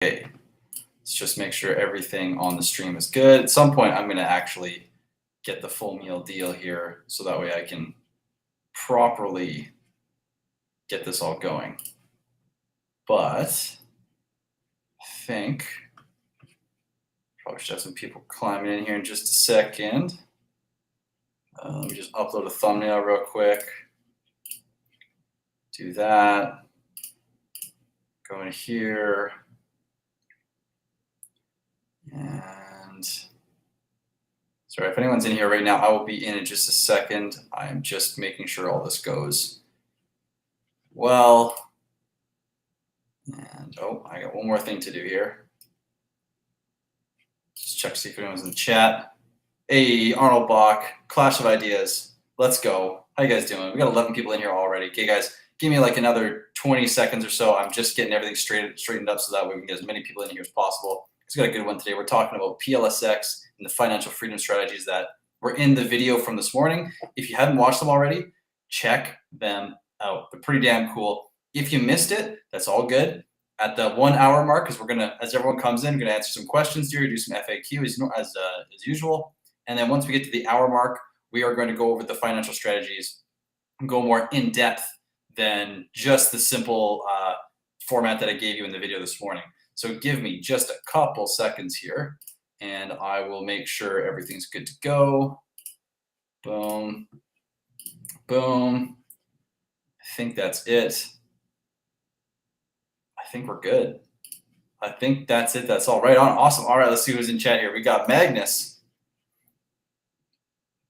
Okay, let's just make sure everything on the stream is good. At some point, I'm going to actually get the full meal deal here so that way I can properly get this all going. But I think probably should have some people climbing in here in just a second. Let me just upload a thumbnail real quick. Do that. Go in here. And sorry, if anyone's in here right now, I will be in just a second. I'm just making sure all this goes well. And oh, I got one more thing to do here. Just check see if anyone's in the chat. Hey, Arnold Bach, Clash of Ideas. Let's go. How you guys doing? We got 11 people in here already. Okay, guys, give me like another 20 seconds or so. I'm just getting everything straightened up so that way we can get as many people in here as possible. We got a good one today. We're talking about PLSX and the financial freedom strategies that were in the video from this morning. If you haven't watched them already, check them out. They're pretty damn cool. If you missed it, that's all good. At the 1 hour mark, because we're gonna, as everyone comes in, we're gonna answer some questions here, do some FAQ as usual. And then once we get to the hour mark, we are going to go over the financial strategies and go more in depth than just the simple format that I gave you in the video this morning. So give me just a couple seconds here and I will make sure everything's good to go. Boom, boom. I think that's it. I think we're good. I think that's it. That's all right on. Awesome. All right, let's see who's in chat here. We got Magnus.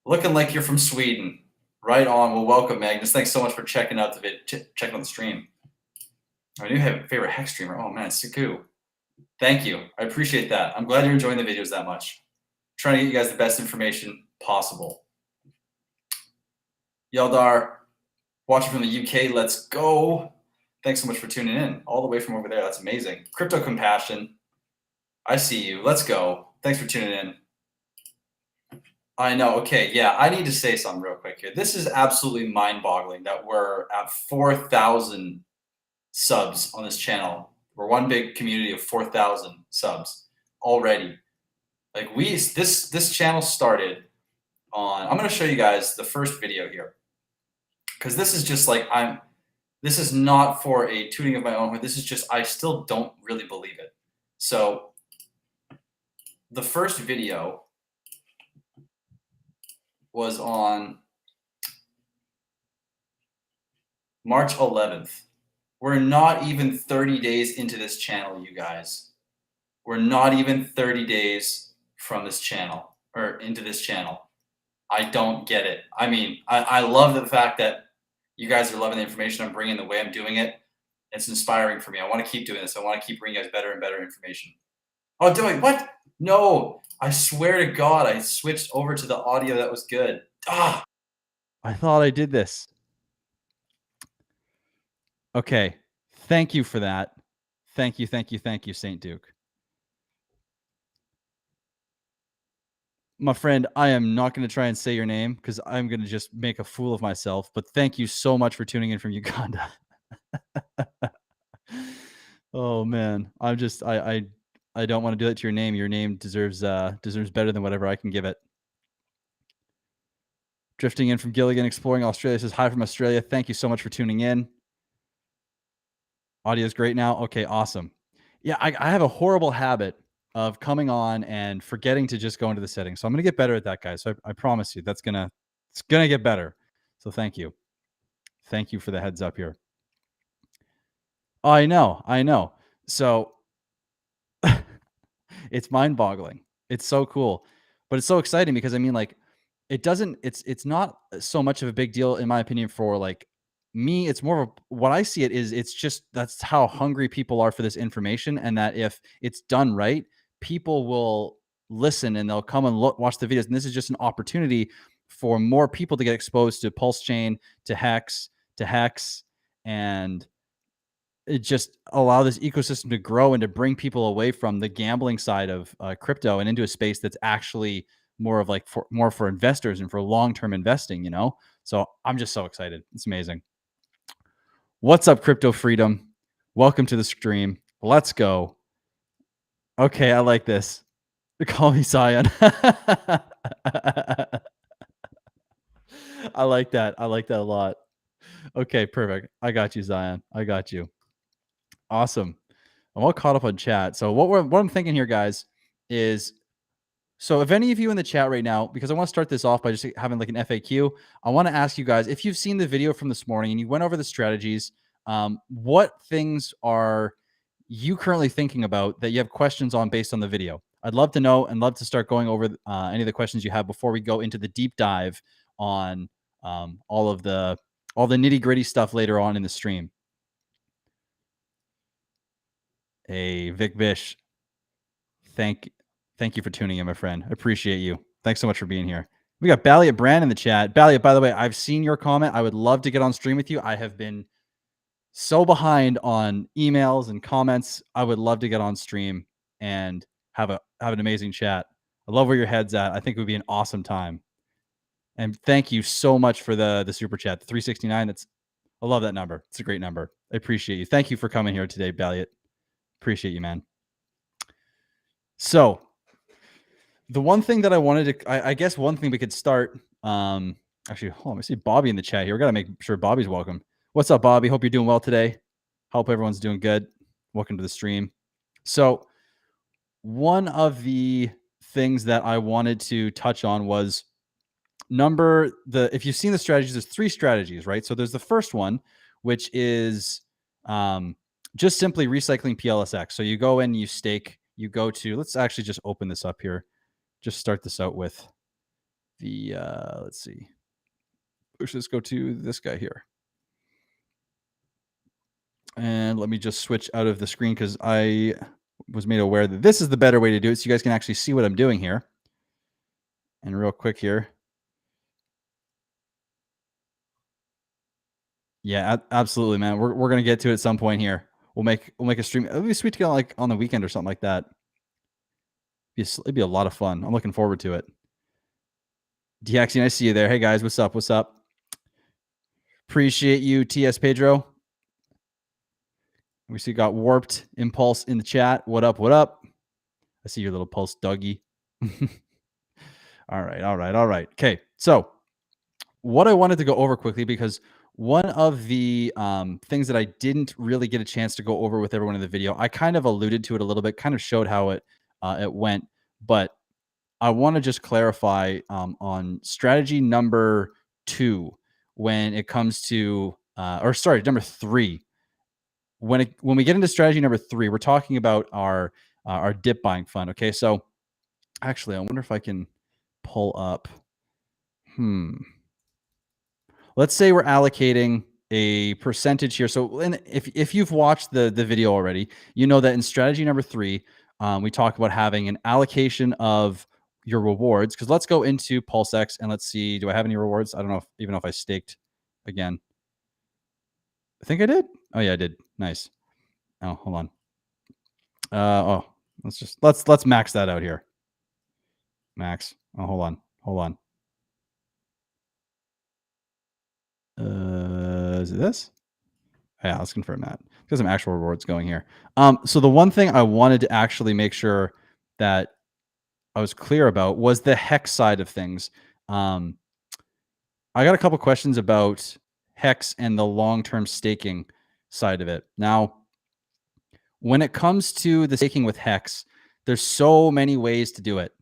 Looking like you're from Sweden. Right on. Well, welcome, Magnus. Thanks so much for checking out checking out the stream. I do have a favorite hex streamer. Oh man, Siku. Thank you. I appreciate that. I'm glad you're enjoying the videos that much. Trying to get you guys the best information possible. Yeldar, watching from the UK. Let's go. Thanks so much for tuning in all the way from over there. That's amazing. Crypto Compassion. I see you. Let's go. Thanks for tuning in. I know. Okay. Yeah. I need to say something real quick here. This is absolutely mind-boggling that we're at 4,000 subs on this channel. We're one big community of 4,000 subs already. Like this channel started on, I'm going to show you guys the first video here. Cause this is just like, this is not for a tooting of my own horn. This is just, I still don't really believe it. So the first video was on March 11th. We're not even 30 days into this channel, you guys. We're not even 30 days from this channel or into this channel. I don't get it. I mean, I love the fact that you guys are loving the information I'm bringing, the way I'm doing it. It's inspiring for me. I want to keep doing this. I want to keep bringing you guys better and better information. Oh, doing what? No, I swear to God, I switched over to the audio that was good. Ah, I thought I did this. Okay. Thank you for that. Thank you, St. Duke. My friend, I am not going to try and say your name because I'm going to just make a fool of myself. But thank you so much for tuning in from Uganda. Oh man, I don't want to do that to your name. Your name deserves better than whatever I can give it. Drifting in from Gilligan, exploring Australia, says hi from Australia. Thank you so much for tuning in. Audio is great now. Okay, awesome. Yeah, I have a horrible habit of coming on and forgetting to just go into the settings. So I'm going to get better at that, guys. So I promise you it's going to get better. So thank you. Thank you for the heads up here. I know. So it's mind-boggling. It's so cool, but it's so exciting because I mean, like, it's not so much of a big deal in my opinion for like me. It's more of what I see it is it's just that's how hungry people are for this information, and that if it's done right, people will listen and they'll come and watch the videos. And this is just an opportunity for more people to get exposed to PulseChain, to HEX, and it just allow this ecosystem to grow and to bring people away from the gambling side of crypto and into a space that's actually more of like more for investors and for long-term investing, you know? So I'm just so excited. It's amazing. What's up, Crypto Freedom? Welcome to the stream. Let's go. Okay, I like this. Call me Zion. I like that. I like that a lot. Okay, perfect. I got you, Zion. I got you. Awesome. I'm all caught up on chat. So what I'm thinking here, guys, is so if any of you in the chat right now, because I want to start this off by just having like an FAQ, I want to ask you guys if you've seen the video from this morning and you went over the strategies, what things are you currently thinking about that you have questions on based on the video? I'd love to know and love to start going over any of the questions you have before we go into the deep dive on all the nitty gritty stuff later on in the stream. Hey, Vic Vish, thank you for tuning in, my friend. I appreciate you. Thanks so much for being here. We got Balliot Brand in the chat. Balliot, by the way, I've seen your comment. I would love to get on stream with you. I have been so behind on emails and comments. I would love to get on stream and have an amazing chat. I love where your head's at. I think it would be an awesome time. And thank you so much for the super chat. The 369. I love that number. It's a great number. I appreciate you. Thank you for coming here today, Balliot. Appreciate you, man. So the one thing that I wanted to, I guess one thing we could start, actually, hold on, I see Bobby in the chat here. We got to make sure Bobby's welcome. What's up, Bobby? Hope you're doing well today. Hope everyone's doing good. Welcome to the stream. So one of the things that I wanted to touch on was if you've seen the strategies, there's 3 strategies, right? So there's the first one, which is just simply recycling PLSX. So you go in, you stake, you go to, let's actually just open this up here. Just start this out with the, let's see. Let's go to this guy here. And let me just switch out of the screen because I was made aware that this is the better way to do it. So you guys can actually see what I'm doing here. And real quick here. Yeah, absolutely, man. We're gonna get to it at some point here. We'll make a stream. It'll be sweet to get like on the weekend or something like that. It'd be a lot of fun. I'm looking forward to it. DXing, I see you there. Hey guys, what's up? What's up? Appreciate you, TS Pedro. We see got Warped Impulse in the chat. What up? What up? I see your little pulse, Dougie. All right. Okay, so what I wanted to go over quickly, because one of the things that I didn't really get a chance to go over with everyone in the video, I kind of alluded to it a little bit, kind of showed how it went, but I want to just clarify on strategy number 2 when it comes to, number 3. When we get into strategy number 3, we're talking about our dip buying fund. Okay, so actually, I wonder if I can pull up. Let's say we're allocating a percentage here. So if you've watched the video already, you know that in strategy number 3, we talk about having an allocation of your rewards. Because let's go into PulseX and let's see, do I have any rewards? I don't know even if I staked again. I think I did. Oh yeah, I did. Nice. Oh, hold on. Let's max that out here. Max. Oh, hold on. Is it this? Yeah, let's confirm that. Got some actual rewards going here. So the one thing I wanted to actually make sure that I was clear about was the hex side of things. I got a couple questions about hex and the long-term staking side of it. Now, when it comes to the staking with hex, there's so many ways to do it.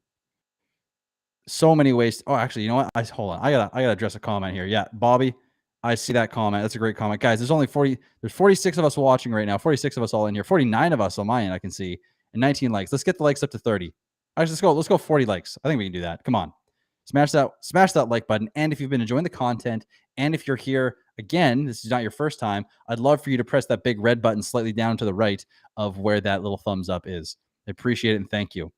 So many ways. Oh, actually, you know what? Hold on. I gotta address a comment here. Yeah, Bobby, I see that comment. That's a great comment. Guys, there's only 46 of us watching right now. 46 of us all in here. 49 of us on my end, I can see. And 19 likes. Let's get the likes up to 30. Actually, let's go 40 likes. I think we can do that. Come on. Smash that like button. And if you've been enjoying the content, and if you're here again, this is not your first time, I'd love for you to press that big red button slightly down to the right of where that little thumbs up is. I appreciate it and thank you.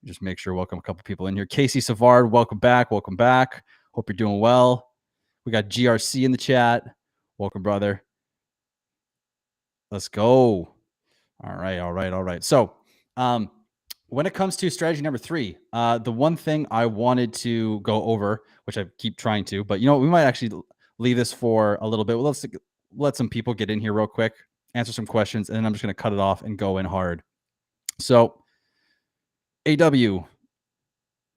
Just make sure, welcome a couple people in here. Casey Savard, welcome back. Welcome back. Hope you're doing well. We got GRC in the chat. Welcome, brother. Let's go. All right. So when it comes to strategy number 3, the one thing I wanted to go over, which I keep trying to, but you know, we might actually leave this for a little bit. Well, let's let some people get in here real quick, answer some questions, and then I'm just going to cut it off and go in hard. So AW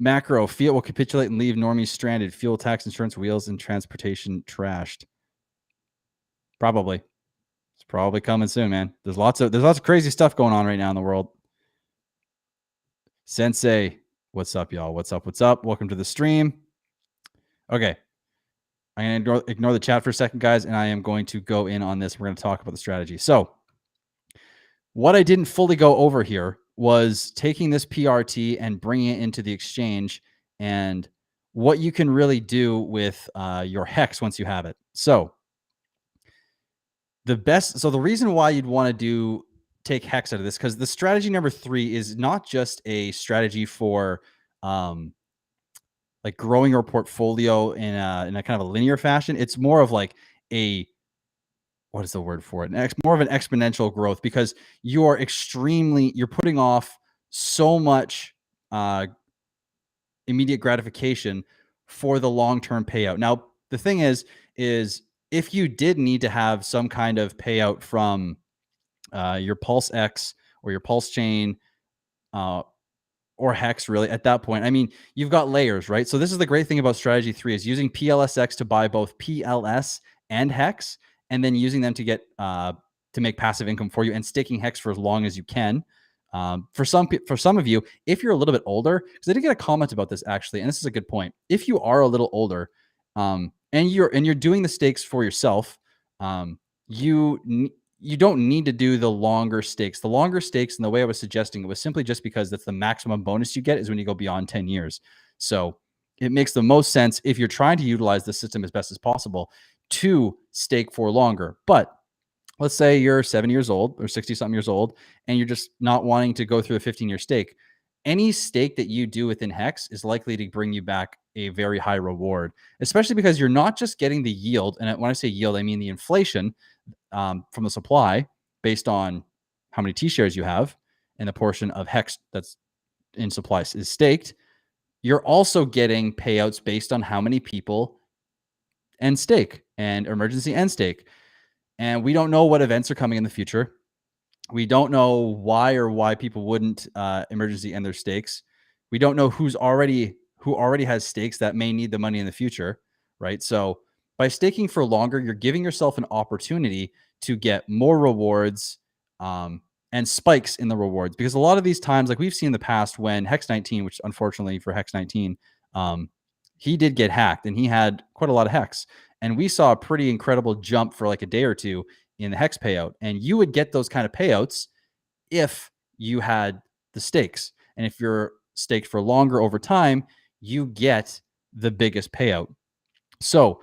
macro, fiat will capitulate and leave normies stranded. Fuel tax, insurance, wheels, and transportation trashed. Probably. It's probably coming soon, man. There's lots of crazy stuff going on right now in the world. Sensei, what's up, y'all? What's up? What's up? Welcome to the stream. Okay. I'm going to ignore the chat for a second, guys, and I am going to go in on this. We're going to talk about the strategy. So what I didn't fully go over here was taking this PRT and bringing it into the exchange and what you can really do with your hex once you have it. So the reason why you'd want to take hex out of this, because the strategy number 3 is not just a strategy for like growing your portfolio in a kind of a linear fashion. It's more of like a, what is the word for it? More of an exponential growth, because you're putting off so much immediate gratification for the long-term payout. Now, the thing is if you did need to have some kind of payout from your PulseX or your PulseChain or hex, really, at that point, I mean, you've got layers, right? So this is the great thing about strategy 3 is using PLSX to buy both PLS and hex, and then using them to get to make passive income for you, and staking hex for as long as you can. For some of you, if you're a little bit older, because I did get a comment about this actually, and this is a good point. If you are a little older, and you're doing the stakes for yourself, you don't need to do the longer stakes. The longer stakes, and the way I was suggesting it was simply just because that's the maximum bonus you get is when you go beyond 10 years. So it makes the most sense if you're trying to utilize the system as best as possible to stake for longer. But let's say you're 70 years old or 60 something years old, and you're just not wanting to go through a 15-year stake. Any stake that you do within Hex is likely to bring you back a very high reward, especially because you're not just getting the yield. And when I say yield, I mean the inflation from the supply based on how many T-shares you have and the portion of Hex that's in supply is staked. You're also getting payouts based on how many people end stake and emergency end stake. And we don't know what events are coming in the future. We don't know why people wouldn't emergency end their stakes. We don't know who already has stakes that may need the money in the future, right? So by staking for longer, you're giving yourself an opportunity to get more rewards and spikes in the rewards. Because a lot of these times, like we've seen in the past, when Hex 19, which unfortunately for Hex 19, he did get hacked and he had quite a lot of Hex. And we saw a pretty incredible jump for like a day or two in the hex payout. And you would get those kind of payouts if you had the stakes. And if you're staked for longer over time, you get the biggest payout. So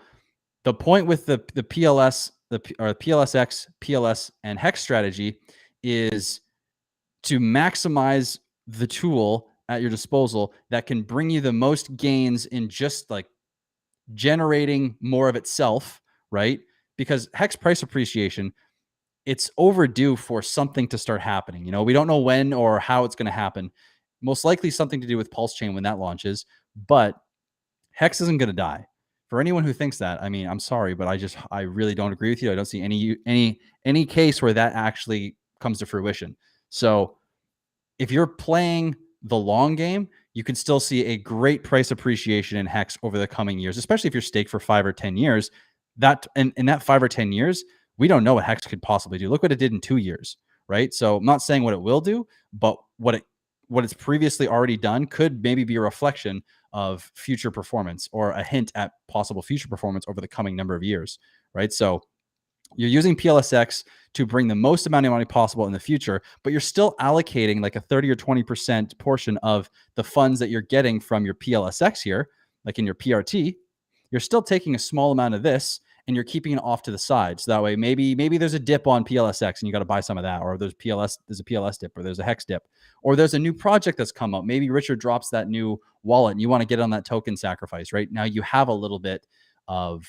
the point with the PLS, or PLSX, PLS, and hex strategy is to maximize the tool at your disposal that can bring you the most gains in just like generating more of itself, right? Because hex price appreciation, it's overdue for something to start happening. You know, we don't know when or how it's going to happen. Most likely something to do with PulseChain when that launches, but hex isn't going to die. For anyone who thinks that, I mean, I'm sorry, but I really don't agree with you. I don't see any case where that actually comes to fruition. So if you're playing the long game, you can still see a great price appreciation in hex over the coming years, especially if you're staked for 5 or 10 years. That in that 5 or 10 years, we don't know what hex could possibly do. Look what it did in 2 years, right? So I'm not saying what it will do, but what it's previously already done could maybe be a reflection of future performance or a hint at possible future performance over the coming number of years, right? So you're using PLSX to bring the most amount of money possible in the future, but you're still allocating like a 30 or 20% portion of the funds that you're getting from your PLSX here, like in your PRT. You're still taking a small amount of this and you're keeping it off to the side. So that way, maybe there's a dip on PLSX and you got to buy some of that, or there's a PLS dip, or there's a hex dip, or there's a new project that's come out. Maybe Richard drops that new wallet and you want to get on that token sacrifice, right? Now you have a little bit of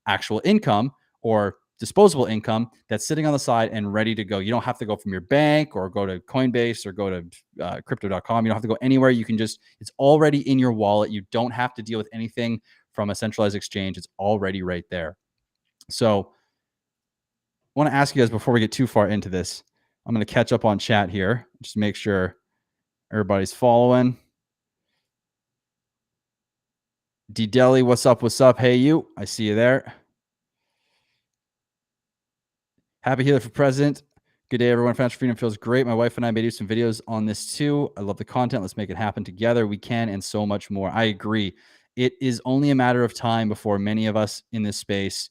actual income or disposable income that's sitting on the side and ready to go. You don't have to go from your bank or go to Coinbase or go to crypto.com. You don't have to go anywhere. You can just, it's already in your wallet. You don't have to deal with anything from a centralized exchange. It's already right there. So I want to ask you guys before we get too far into this, I'm going to catch up on chat here. Just make sure Everybody's following. D Deli, what's up? What's up? Hey, you. I see you there. Happy Healer for President. Good day, everyone. Financial freedom feels great. My wife and I may do some videos on this too. I love the content. Let's make it happen together. We can, and so much more. I agree. It is only a matter of time before many of us in this space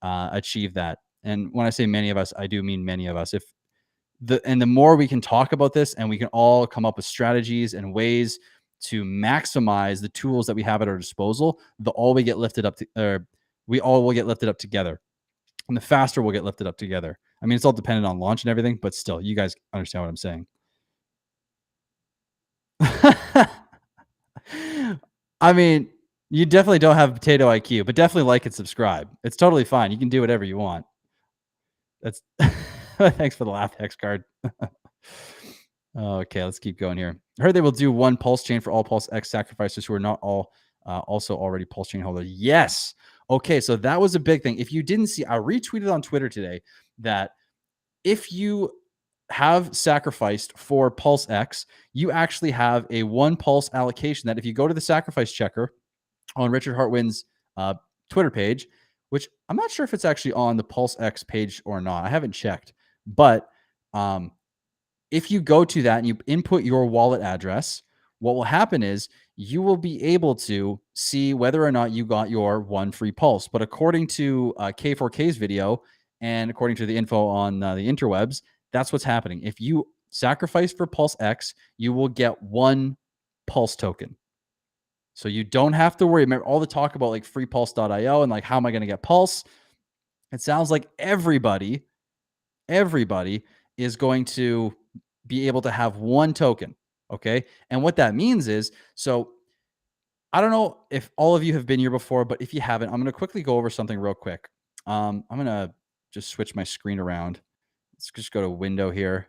achieve that. And when I say many of us, I do mean many of us. If the more we can talk about this, and we can all come up with strategies and ways to maximize the tools that we have at our disposal, the all we get lifted up to, or we all will get lifted up together, and the faster we'll get lifted up together. I mean, it's all dependent on launch and everything, but still, you guys understand what I'm saying. I mean, you definitely don't have potato IQ, but definitely like and subscribe. It's totally fine. You can do whatever you want. That's thanks for the laugh hex card. Okay, let's keep going here. I heard they will do one pulse chain for all PulseX sacrificers who are not all also already pulse chain holders. Yes. Okay, so that was a big thing. If you didn't see, I retweeted on Twitter today that if you have sacrificed for PulseX, you actually have a one pulse allocation that if you go to the sacrifice checker on Richard Hartwin's Twitter page, which I'm not sure if it's actually on the PulseX page or not. I haven't checked, but if you go to that and you input your wallet address, what will happen is you will be able to see whether or not you got your one free pulse. But according to K4K's video and according to the info on the interwebs, that's what's happening. If you sacrifice for PulseX, you will get one pulse token. So you don't have to worry. Remember all the talk about like freepulse.io and like, how am I going to get pulse? It sounds like everybody is going to be able to have one token. Okay. And what that means is, so I don't know if all of you have been here before, but if you haven't, I'm going to quickly go over something real quick. I'm going to just switch my screen around. Let's just go to window here.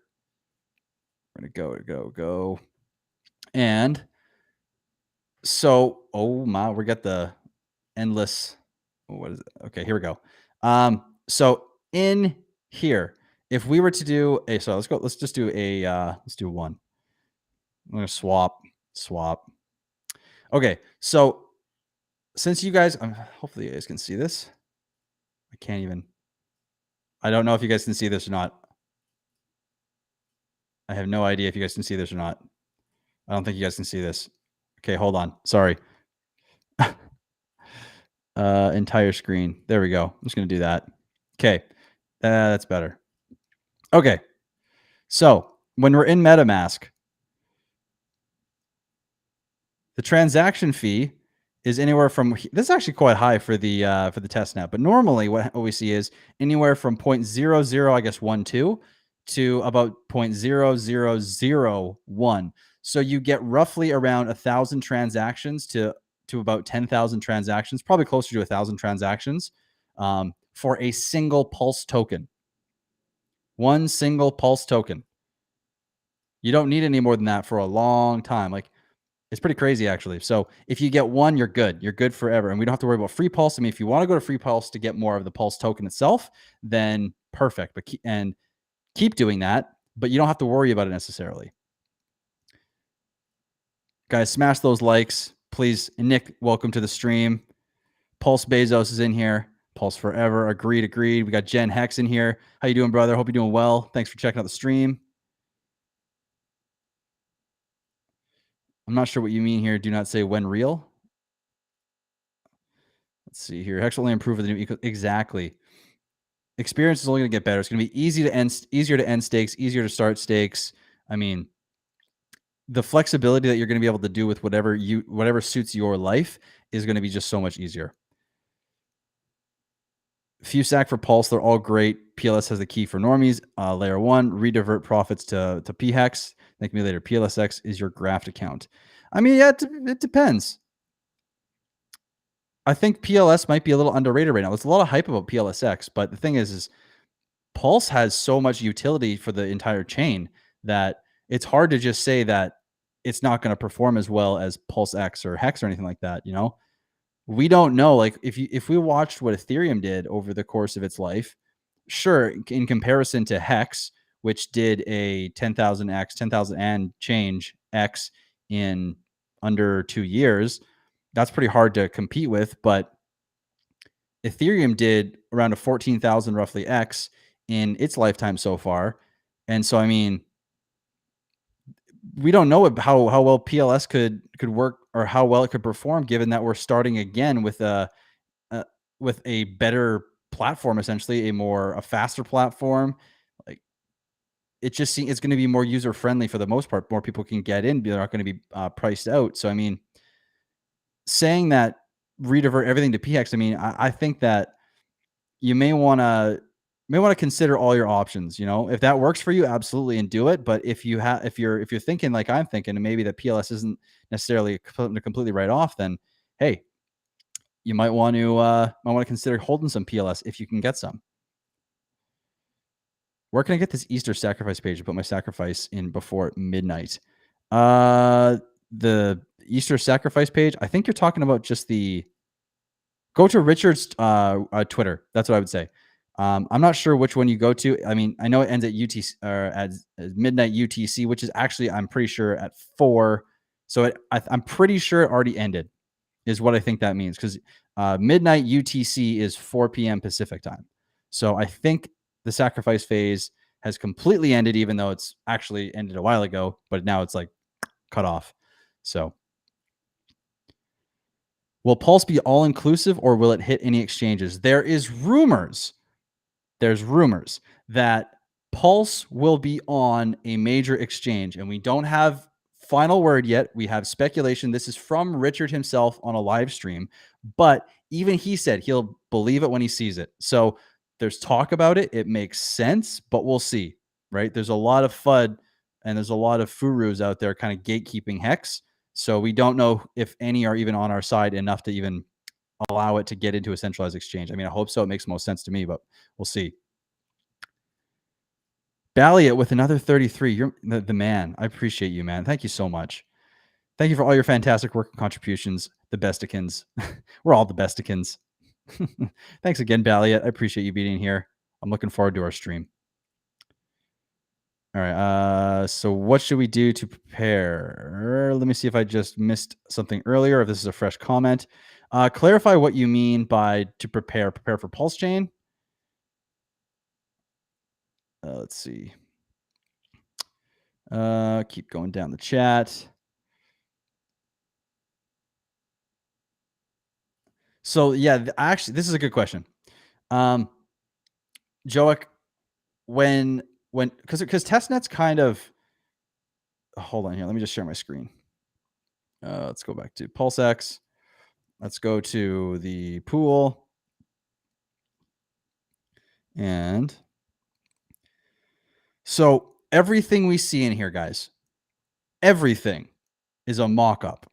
We're going to go. And so, oh my, we got the endless. What is it? Okay, here we go. So in here, if we were to do a, so let's just do a, let's do one. I'm going to swap. Okay. So since you guys, hopefully you guys can see this. I don't know if you guys can see this or not. I have no idea if you guys can see this or not. I don't think you guys can see this. Okay, hold on. Sorry. Entire screen. There we go. I'm just going to do that. Okay. That's better. Okay. So when we're in MetaMask, the transaction fee is anywhere from, this is actually quite high for the testnet, but normally what we see is anywhere from 0.00, I guess 12 to about 0.0001. So you get roughly around 1,000 transactions to about 10,000 transactions, probably closer to 1,000 transactions for a single pulse token. One single pulse token. You don't need any more than that for a long time. Like, it's pretty crazy, actually. So if you get one, you're good. You're good forever. And we don't have to worry about free pulse. I mean, if you want to go to free pulse to get more of the pulse token itself, then perfect. But keep doing that, but you don't have to worry about it necessarily. Guys, smash those likes, please. And Nick, welcome to the stream. Pulse Bezos is in here. Pulse Forever. Agreed. We got Jen Hex in here. How you doing, brother? Hope you're doing well. Thanks for checking out the stream. I'm not sure what you mean here. Do not say when real. Let's see here. Hex will only improve with the new exactly. Experience is only going to get better. It's going to be easier to end stakes, easier to start stakes. I mean, the flexibility that you're going to be able to do with whatever suits your life is going to be just so much easier. FuSac for Pulse, they're all great. PLS has the key for normies. Layer 1, redivert profits to PHEX. Thank me later. PLSX is your graft account. I mean, yeah, it depends. I think PLS might be a little underrated right now. There's a lot of hype about PLSX, but the thing is Pulse has so much utility for the entire chain that it's hard to just say that it's not going to perform as well as PulseX or Hex or anything like that. You know, we don't know. Like if we watched what Ethereum did over the course of its life, sure, in comparison to Hex, which did a 10,000x, 10,000 and change X in under 2 years. That's pretty hard to compete with, but Ethereum did around a 14,000 roughly X in its lifetime so far. And so, I mean, we don't know how well PLS could work or how well it could perform, given that we're starting again with a better platform, essentially a faster platform. Like, it just seems it's going to be more user friendly for the most part. More people can get in; they're not going to be priced out. So, I mean, saying that redivert everything to PHEX, I mean, I think that you may want to consider all your options. You know, if that works for you, absolutely, and do it. But if you're thinking like I'm thinking, and maybe that PLS isn't necessarily completely right off, then hey, you might want to consider holding some PLS if you can get some. Where can I get this Easter sacrifice page to put my sacrifice in before midnight? The Easter sacrifice page. I think you're talking about just go to Richard's Twitter. That's what I would say. I'm not sure which one you go to. I mean, I know it ends at UTC or at midnight UTC, which is actually, I'm pretty sure, at 4. So I'm pretty sure it already ended, is what I think that means, because midnight UTC is 4 p.m. Pacific time. So I think the sacrifice phase has completely ended, even though it's actually ended a while ago, but now it's like cut off. So will Pulse be all inclusive, or will it hit any exchanges? There's rumors that Pulse will be on a major exchange, and we don't have final word yet. We have speculation. This is from Richard himself on a live stream, but even he said he'll believe it when he sees it. So there's talk about it. It makes sense, but we'll see, right? There's a lot of FUD and there's a lot of furus out there kind of gatekeeping Hex. So we don't know if any are even on our side enough to even allow it to get into a centralized exchange. I mean, I hope so. It makes most sense to me, but we'll see. Balliot with another 33. You're the man. I appreciate you, man. Thank you so much. Thank you for all your fantastic work and contributions. The bestikins. We're all the bestikins. Thanks again, Balliot. I appreciate you being here. I'm looking forward to our stream. All right. So what should we do to prepare? Let me see if I just missed something earlier, if this is a fresh comment. Clarify what you mean by to prepare. Prepare for PulseChain. Let's see. Keep going down the chat. So yeah, actually, this is a good question. Joic, when because testnet's kind of, hold on here. Let me just share my screen. Let's go back to PulseX. Let's go to the pool. And so everything we see in here, guys, everything is a mock-up.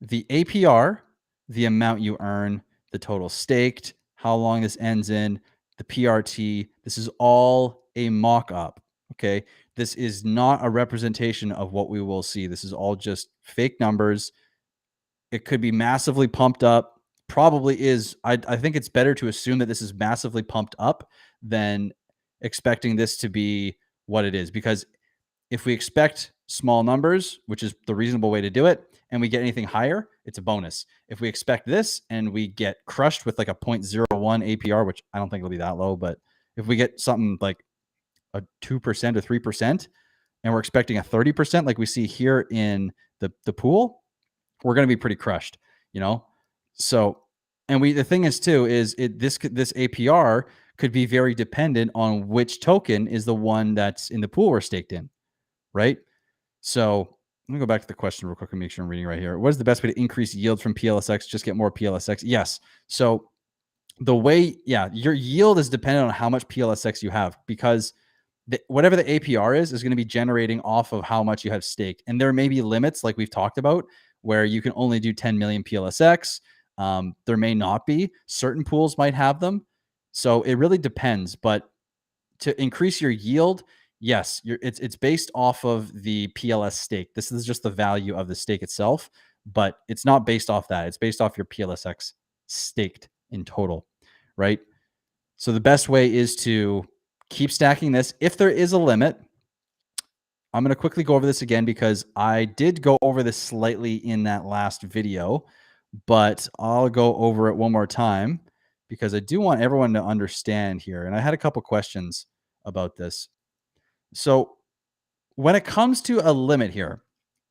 The APR, the amount you earn, the total staked, how long this ends in, the PRT, this is all a mock-up, okay? This is not a representation of what we will see. This is all just fake numbers. It could be massively pumped up. Probably is. I think it's better to assume that this is massively pumped up than expecting this to be what it is. Because if we expect small numbers, which is the reasonable way to do it, and we get anything higher, it's a bonus. If we expect this and we get crushed with like a 0.01 APR, which I don't think it'll be that low, but if we get something like a 2% or 3%, and we're expecting a 30%, like we see here in the pool, we're going to be pretty crushed, you know? So, and the thing is too, is this APR could be very dependent on which token is the one that's in the pool we're staked in, right? So let me go back to the question real quick and make sure I'm reading right here. What is the best way to increase yield from PLSX? Just get more PLSX. Yes. So the way, yeah, your yield is dependent on how much PLSX you have, because whatever the APR is going to be generating off of how much you have staked. And there may be limits, like we've talked about, where you can only do 10 million PLSX. There may not be. Certain pools might have them. So it really depends. But to increase your yield, yes, it's based off of the PLS stake. This is just the value of the stake itself, but it's not based off that. It's based off your PLSX staked in total, right? So the best way is to keep stacking this. If there is a limit, I'm going to quickly go over this again because I did go over this slightly in that last video, but I'll go over it one more time because I do want everyone to understand here. And I had a couple questions about this. So when it comes to a limit here,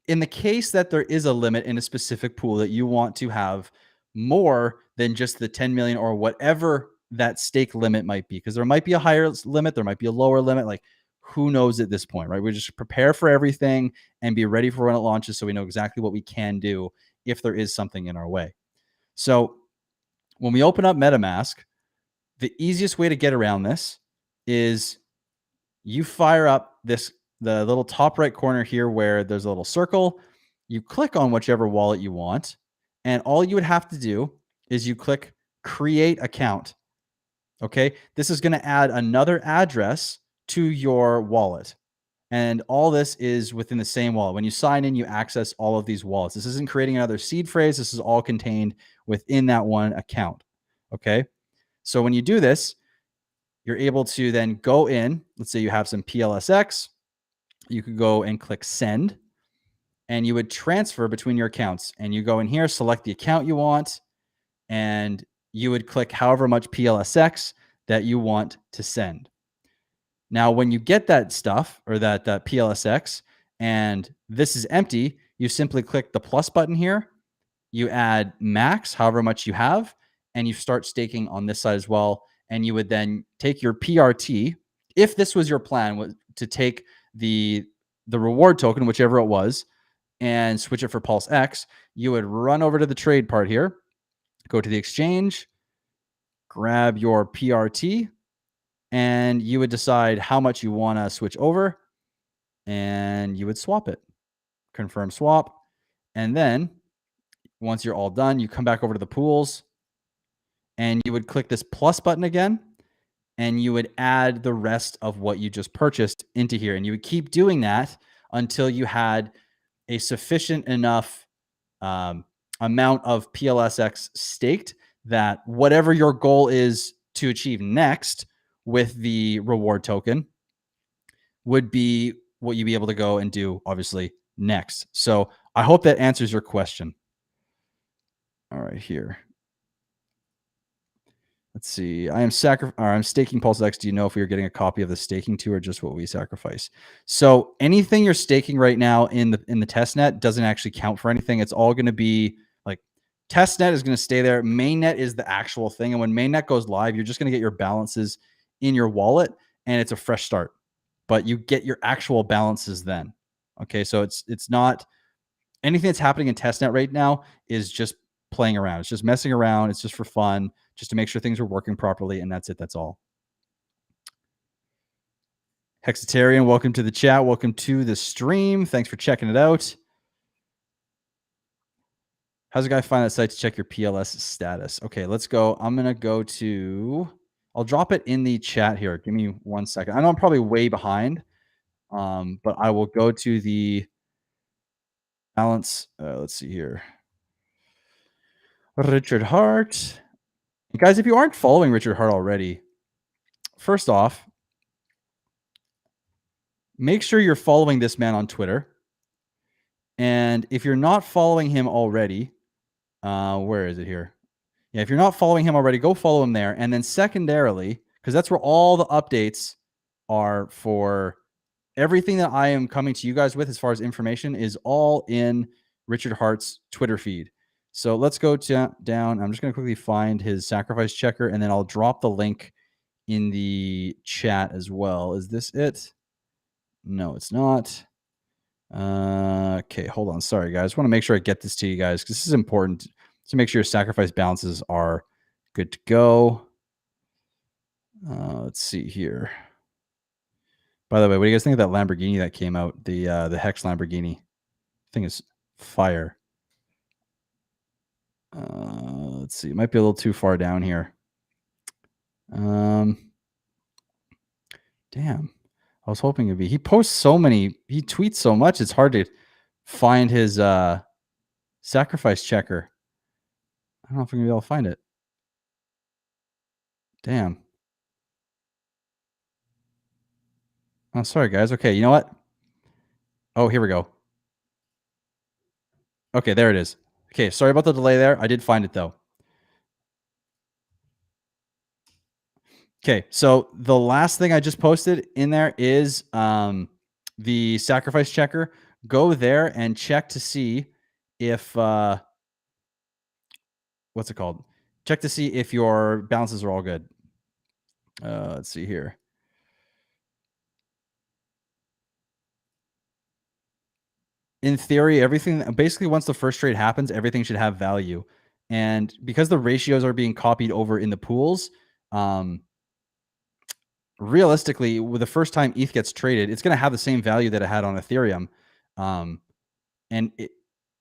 in the case that there is a limit in a specific pool that you want to have more than just the 10 million or whatever that stake limit might be, because there might be a higher limit, there might be a lower limit, like who knows at this point, right? We just prepare for everything and be ready for when it launches so we know exactly what we can do if there is something in our way. So when we open up MetaMask, the easiest way to get around this is you fire up the little top right corner here where there's a little circle. You click on whichever wallet you want, and all you would have to do is you click create account. Okay, this is going to add another address to your wallet. And all this is within the same wallet. When you sign in, you access all of these wallets. This isn't creating another seed phrase. This is all contained within that one account. Okay, so when you do this, you're able to then go in. Let's say you have some PLSX. You could go and click send, and you would transfer between your accounts. And you go in here, select the account you want, and you would click however much PLSX that you want to send. Now, when you get that stuff or that PLSX and this is empty, you simply click the plus button here. You add max, however much you have, and you start staking on this side as well. And you would then take your PRT. If this was your plan, was to take the reward token, whichever it was, and switch it for PulseX, you would run over to the trade part here, go to the exchange, grab your PRT, and you would decide how much you want to switch over, and you would swap it. Confirm swap. And then once you're all done, you come back over to the pools, and you would click this plus button again, and you would add the rest of what you just purchased into here. And you would keep doing that until you had a sufficient enough amount of PLSX staked that whatever your goal is to achieve next with the reward token would be what you'd be able to go and do, obviously, next. So I hope that answers your question. All right, here. Let's see. I'm staking PulseX. Do you know if you're getting a copy of the staking too, or just what we sacrifice? So anything you're staking right now in the test net doesn't actually count for anything. It's all going to be like test net is going to stay there. Mainnet is the actual thing. And when mainnet goes live, you're just going to get your balances in your wallet and it's a fresh start, but you get your actual balances then. Okay. So it's not anything that's happening in testnet right now is just playing around. It's just messing around. It's just for fun, just to make sure things are working properly. And that's it. That's all. Hexitarian, welcome to the chat. Welcome to the stream. Thanks for checking it out. How's a guy find that site to check your PLS status? Okay, let's go. I'm going to go to, I'll drop it in the chat here. Give me 1 second. I know I'm probably way behind, but I will go to the balance. Let's see here. Richard Hart. Guys, if you aren't following Richard Hart already, first off, make sure you're following this man on Twitter. And if you're not following him already, where is it here? Yeah, if you're not following him already, go follow him there. And then secondarily, because that's where all the updates are for everything that I am coming to you guys with as far as information is all in Richard Hart's Twitter feed. So let's go down. I'm just going to quickly find his sacrifice checker, and then I'll drop the link in the chat as well. Is this it? No, it's not. Okay, hold on. Sorry, guys. I want to make sure I get this to you guys because this is important to make sure your sacrifice balances are good to go. Let's see here. By the way, what do you guys think of that Lamborghini that came out? The Hex Lamborghini. Thing is fire. Let's see. It might be a little too far down here. Damn. I was hoping it'd be. He posts so many. He tweets so much. It's hard to find his sacrifice checker. I don't know if I'm gonna be able to find it. Damn. Oh, sorry, guys. Okay, you know what? Oh, here we go. Okay, there it is. Okay, sorry about the delay there. I did find it though. Okay, so the last thing I just posted in there is the sacrifice checker. Go there and check to see if what's it called? Check to see if your balances are all good. Let's see here. In theory, everything basically once the first trade happens, everything should have value. And because the ratios are being copied over in the pools, um, realistically, with the first time ETH gets traded, it's going to have the same value that it had on Ethereum. Um, and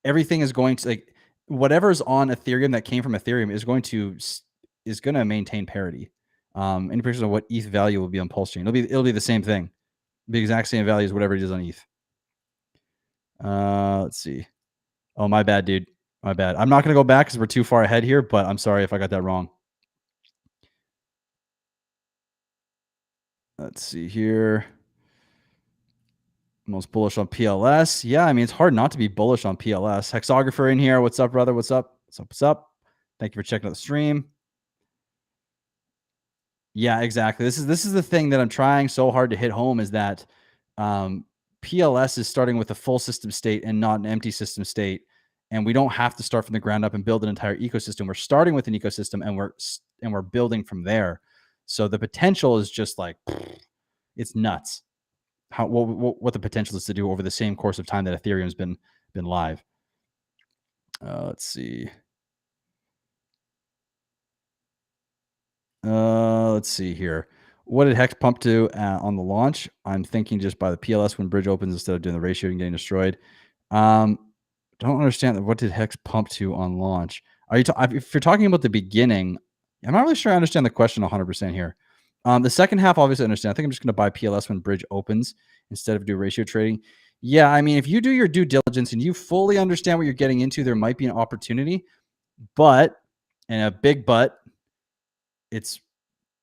everything is going to like whatever's on Ethereum that came from Ethereum is going to maintain parity. In terms of what ETH value will be on PulseChain, it'll be the same thing, the exact same value as whatever it is on ETH. Let's see. Oh, my bad, dude. My bad. I'm not going to go back because we're too far ahead here, but I'm sorry if I got that wrong. Let's see here. Most bullish on PLS. Yeah, I mean, it's hard not to be bullish on PLS. Hexographer in here. What's up, brother? What's up? What's up? What's up? Thank you for checking out the stream. Yeah, exactly. This is the thing that I'm trying so hard to hit home is that PLS is starting with a full system state and not an empty system state, and we don't have to start from the ground up and build an entire ecosystem. We're starting with an ecosystem and we're building from there. So the potential is just like it's nuts. What the potential is to do over the same course of time that Ethereum's been live. Let's see. Let's see here. What did Hex pump to on the launch? I'm thinking just by the PLS when bridge opens instead of doing the ratio and getting destroyed. Don't understand that. What did Hex pump to on launch? Are you if you're talking about the beginning? I'm not really sure I understand the question 100% here. The second half, obviously, I understand. I think I'm just going to buy PLS when bridge opens instead of do ratio trading. Yeah, I mean, if you do your due diligence and you fully understand what you're getting into, there might be an opportunity, but and a big but, it's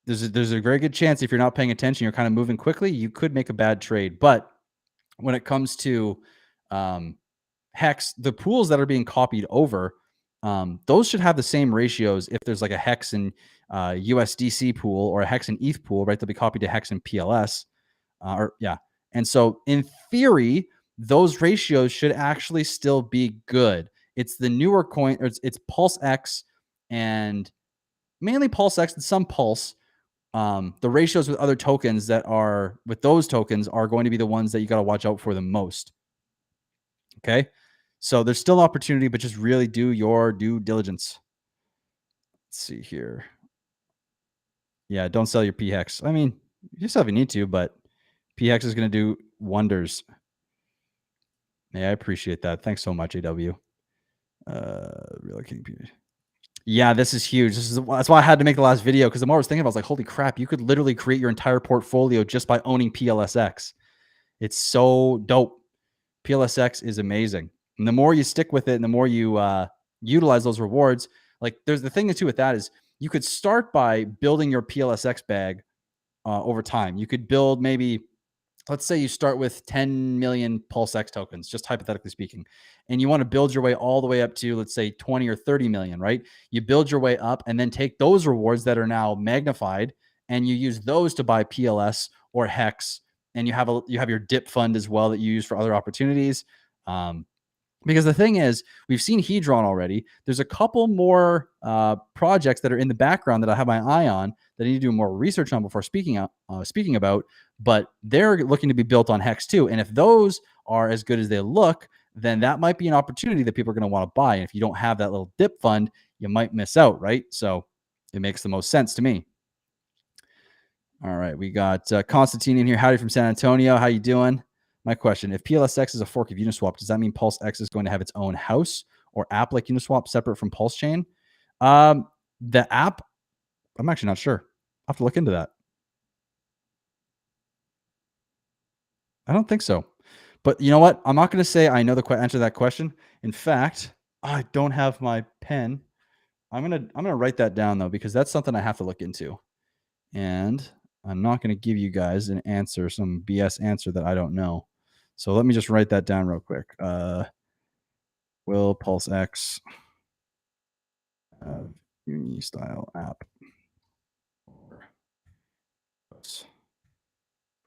there's a very good chance if you're not paying attention, you're kind of moving quickly, you could make a bad trade. But when it comes to Hex, the pools that are being copied over, those should have the same ratios. If there's like a Hex and USDC pool or a Hex and ETH pool, right? They'll be copied to Hex and PLS. And so in theory, those ratios should actually still be good. It's the newer coin, or it's PulseX and mainly PulseX and some Pulse. The ratios with other tokens that are with those tokens are going to be the ones that you got to watch out for the most. Okay. So there's still opportunity, but just really do your due diligence. Let's see here. Yeah, don't sell your PHEX. I mean, you still if you need to, but PHEX is going to do wonders. Yeah, I appreciate that. Thanks so much, AW. Relocating PHEX. Yeah, this is huge. That's why I had to make the last video, because the more I was thinking about it, I was like, holy crap, you could literally create your entire portfolio just by owning PLSX. It's so dope. PLSX is amazing. And the more you stick with it and the more you utilize those rewards, like there's the thing too with that is you could start by building your PLSX bag over time. You could build maybe, let's say you start with 10 million PulseX tokens, just hypothetically speaking, and you want to build your way all the way up to, let's say 20 or 30 million, right? You build your way up and then take those rewards that are now magnified and you use those to buy PLS or Hex. And you have your dip fund as well that you use for other opportunities. Because the thing is, we've seen Hedron already. There's a couple more projects that are in the background that I have my eye on that I need to do more research on before speaking about. But they're looking to be built on Hex too. And if those are as good as they look, then that might be an opportunity that people are going to want to buy. And if you don't have that little dip fund, you might miss out, right? So it makes the most sense to me. All right, we got Constantine in here. Howdy from San Antonio. How you doing? My question, if PLSX is a fork of Uniswap, does that mean PulseX is going to have its own house or app like Uniswap separate from PulseChain? The app, I'm actually not sure. I'll have to look into that. I don't think so. But you know what? I'm not going to say I know the answer to that question. In fact, I don't have my pen. I'm gonna write that down though, because that's something I have to look into. And I'm not going to give you guys an answer, some BS answer that I don't know. So let me just write that down real quick. Will PulseX have uni style app?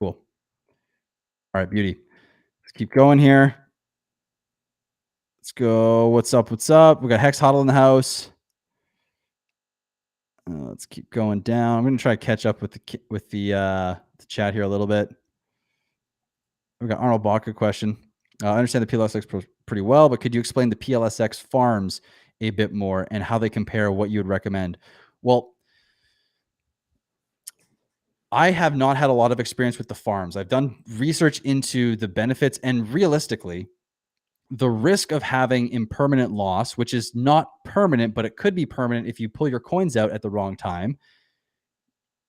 Cool. All right, beauty. Let's keep going here. Let's go. What's up? What's up? We got Hex Huddle in the house. Let's keep going down. I'm going to try to catch up with the chat here a little bit. We got Arnold Baca question. I understand the PLSX pretty well, but could you explain the PLSX farms a bit more and how they compare, what you would recommend? Well, I have not had a lot of experience with the farms. I've done research into the benefits, and realistically, the risk of having impermanent loss, which is not permanent, but it could be permanent if you pull your coins out at the wrong time,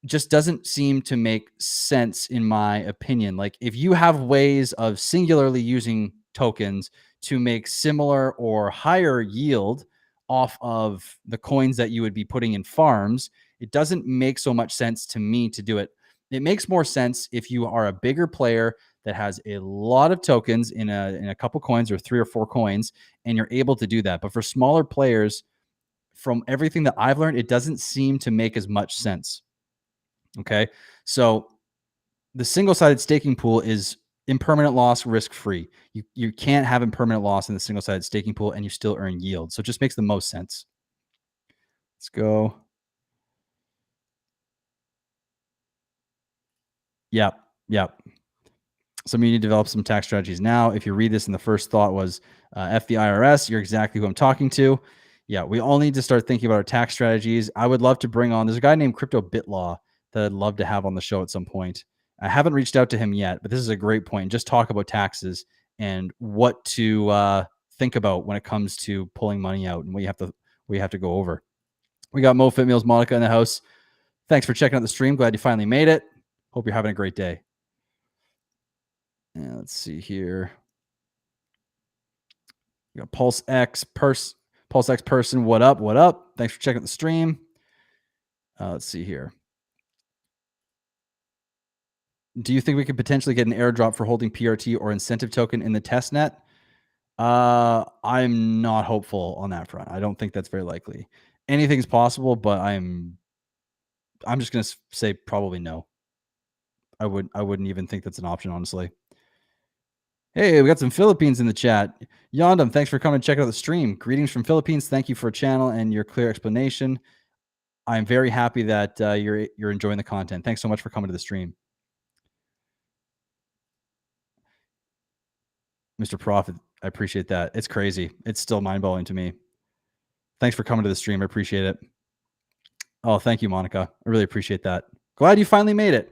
just doesn't seem to make sense in my opinion. Like if you have ways of singularly using tokens to make similar or higher yield off of the coins that you would be putting in farms, it doesn't make so much sense to me to do it. It makes more sense if you are a bigger player that has a lot of tokens in a couple coins or 3 or 4 coins, and you're able to do that. But for smaller players, from everything that I've learned, it doesn't seem to make as much sense. Okay. So the single-sided staking pool is impermanent loss risk-free. You can't have impermanent loss in the single-sided staking pool and you still earn yield. So it just makes the most sense. Let's go. Yep. Yep. Some of you need to develop some tax strategies now. If you read this and the first thought was F the IRS, you're exactly who I'm talking to. Yeah, we all need to start thinking about our tax strategies. I would love to bring on, there's a guy named Crypto Bitlaw that I'd love to have on the show at some point. I haven't reached out to him yet, but this is a great point. Just talk about taxes and what to think about when it comes to pulling money out and what you have to go over. We got Mo Fit Meals Monica in the house. Thanks for checking out the stream. Glad you finally made it. Hope you're having a great day. Yeah, let's see here. We got PulseX person. What up? What up? Thanks for checking out the stream. Let's see here. Do you think we could potentially get an airdrop for holding PRT or incentive token in the test net? I'm not hopeful on that front. I don't think that's very likely. Anything's possible, but I'm just gonna say probably no. I wouldn't even think that's an option, honestly. Hey, we got some Philippines in the chat. Yondam, thanks for coming and checking out the stream. Greetings from Philippines. Thank you for a channel and your clear explanation. I'm very happy that you're enjoying the content. Thanks so much for coming to the stream. Mr. Profit, I appreciate that. It's crazy. It's still mind-blowing to me. Thanks for coming to the stream. I appreciate it. Oh, thank you, Monica. I really appreciate that. Glad you finally made it.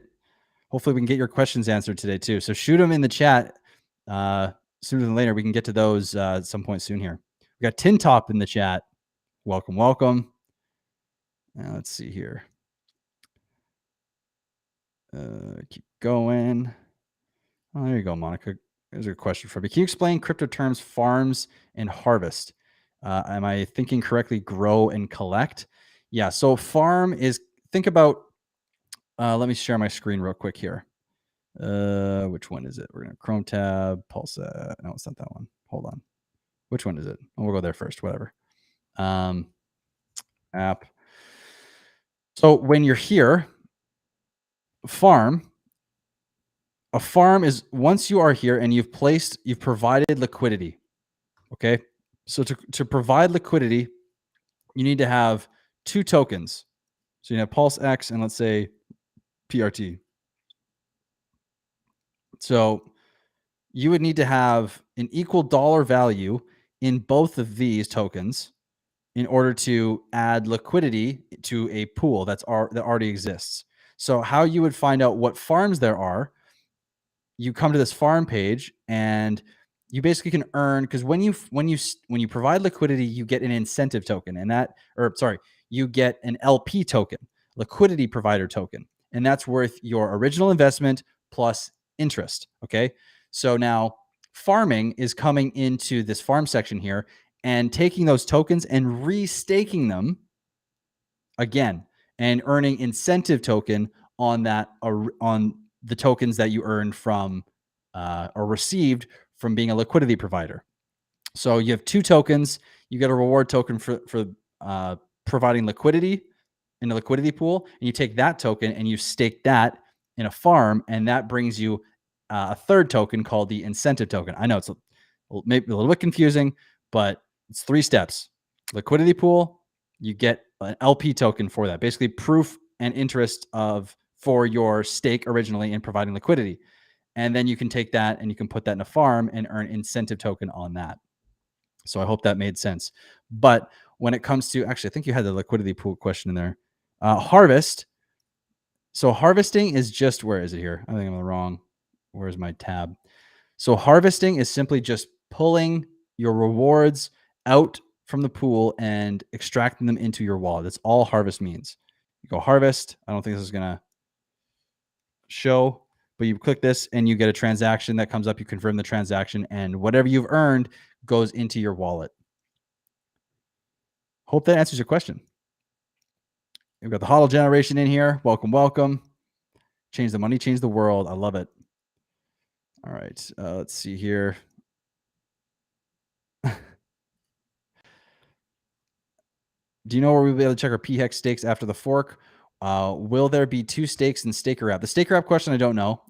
Hopefully we can get your questions answered today too. So shoot them in the chat. Sooner than later, we can get to those at some point soon here. We got Tin Top in the chat. Welcome, welcome. Let's see here. Keep going. Oh, there you go, Monica. There's a question for me. Can you explain crypto terms farms and harvest? Am I thinking correctly? Grow and collect? Yeah. So farm is, think about, let me share my screen real quick here. Which one is it? We're going to Chrome tab, Pulse. No, it's not that one. Hold on. Which one is it? Oh, we'll go there first, whatever. App. So when you're here, farm, a farm is once you are here and you've provided liquidity. Okay. So to provide liquidity, you need to have 2 tokens. So you have PulseX and let's say PRT. So you would need to have an equal dollar value in both of these tokens in order to add liquidity to a pool that already exists. So how you would find out what farms there are, you come to this farm page and you basically can earn, because when you provide liquidity, you get an incentive token, and you get an LP token, liquidity provider token, and that's worth your original investment plus interest. Okay. So now farming is coming into this farm section here and taking those tokens and restaking them again and earning incentive token on that on the tokens that you earned from or received from being a liquidity provider. So you have 2 tokens. You get a reward token for providing liquidity in a liquidity pool, and you take that token and you stake that in a farm, and that brings you a third token called the incentive token. I know it's maybe a little bit confusing, but it's 3 steps. Liquidity pool, you get an LP token for that, basically proof and interest for your stake originally in providing liquidity. And then you can take that and you can put that in a farm and earn incentive token on that. So I hope that made sense. But when it comes to, actually, I think you had the liquidity pool question in there. Harvest. So harvesting is just, where is it here? I think I'm wrong. Where's my tab? So harvesting is simply just pulling your rewards out from the pool and extracting them into your wallet. That's all harvest means. You go harvest. I don't think this is going to show, but you click this and you get a transaction that comes up. You confirm the transaction, and whatever you've earned goes into your wallet. Hope that answers your question. We've got the HODL generation in here. Welcome, welcome. Change the money, change the world. I love it. All right, let's see here. Do you know where we'll be able to check our PHEX stakes after the fork? Will there be 2 stakes in Staker app? The Staker app question, I don't know.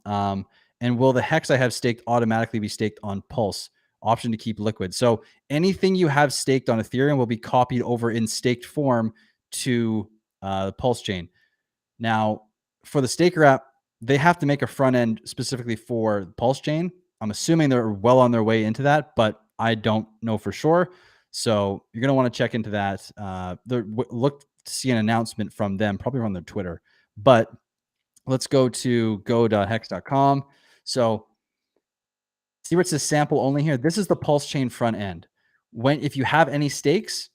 And will the hex I have staked automatically be staked on Pulse? Option to keep liquid. So anything you have staked on Ethereum will be copied over in staked form to the Pulse chain. Now, for the Staker app, they have to make a front end specifically for Pulse chain. I'm assuming they're well on their way into that, but I don't know for sure. So you're going to want to check into that. Look to see an announcement from them, probably on their Twitter. But let's go to go.hex.com. So see where it says sample only here. This is the Pulse chain front end. If you have any stakes,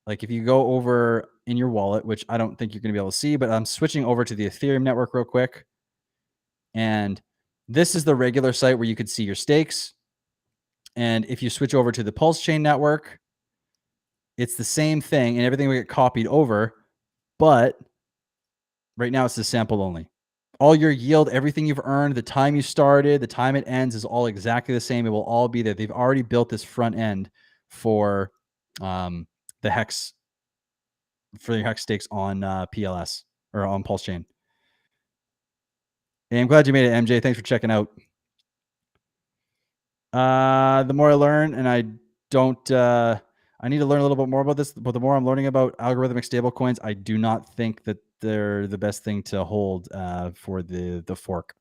like if you go over in your wallet, which I don't think you're going to be able to see, but I'm switching over to the Ethereum network real quick. And this is the regular site where you could see your stakes. And if you switch over to the Pulse chain network, it's the same thing and everything will get copied over. But right now it's the sample only. All your yield, everything you've earned, the time you started, the time it ends is all exactly the same. It will all be there. They've already built this front end for the hex, for your hex stakes on PLS or on Pulse chain. And I'm glad you made it, MJ. Thanks for checking out. The more I learn, and I don't, I need to learn a little bit more about this, but the more I'm learning about algorithmic stablecoins, I do not think that they're the best thing to hold for the fork,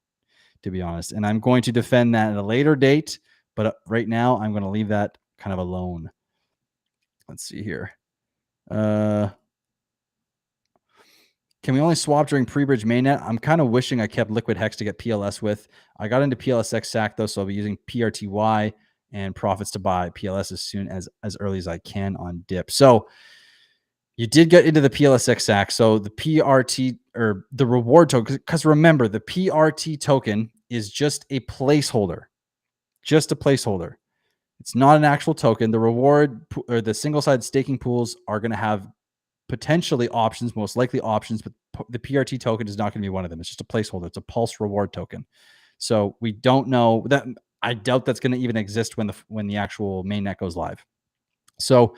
to be honest. And I'm going to defend that at a later date, but right now I'm going to leave that kind of alone. Let's see here. Can we only swap during pre-bridge mainnet? I'm kind of wishing I kept liquid hex to get PLS with. I got into PLSX SAC though, so I'll be using PRTY and profits to buy PLS as soon as early as I can on dip. So you did get into the PLSX SAC. So the PRT or the reward token, because remember, the PRT token is just a placeholder, just a placeholder. It's not an actual token. The reward or the single-sided staking pools are going to have potentially options, most likely options, but the PRT token is not going to be one of them. It's just a placeholder. It's a Pulse reward token. So we don't know that. I doubt that's going to even exist when the actual mainnet goes live. So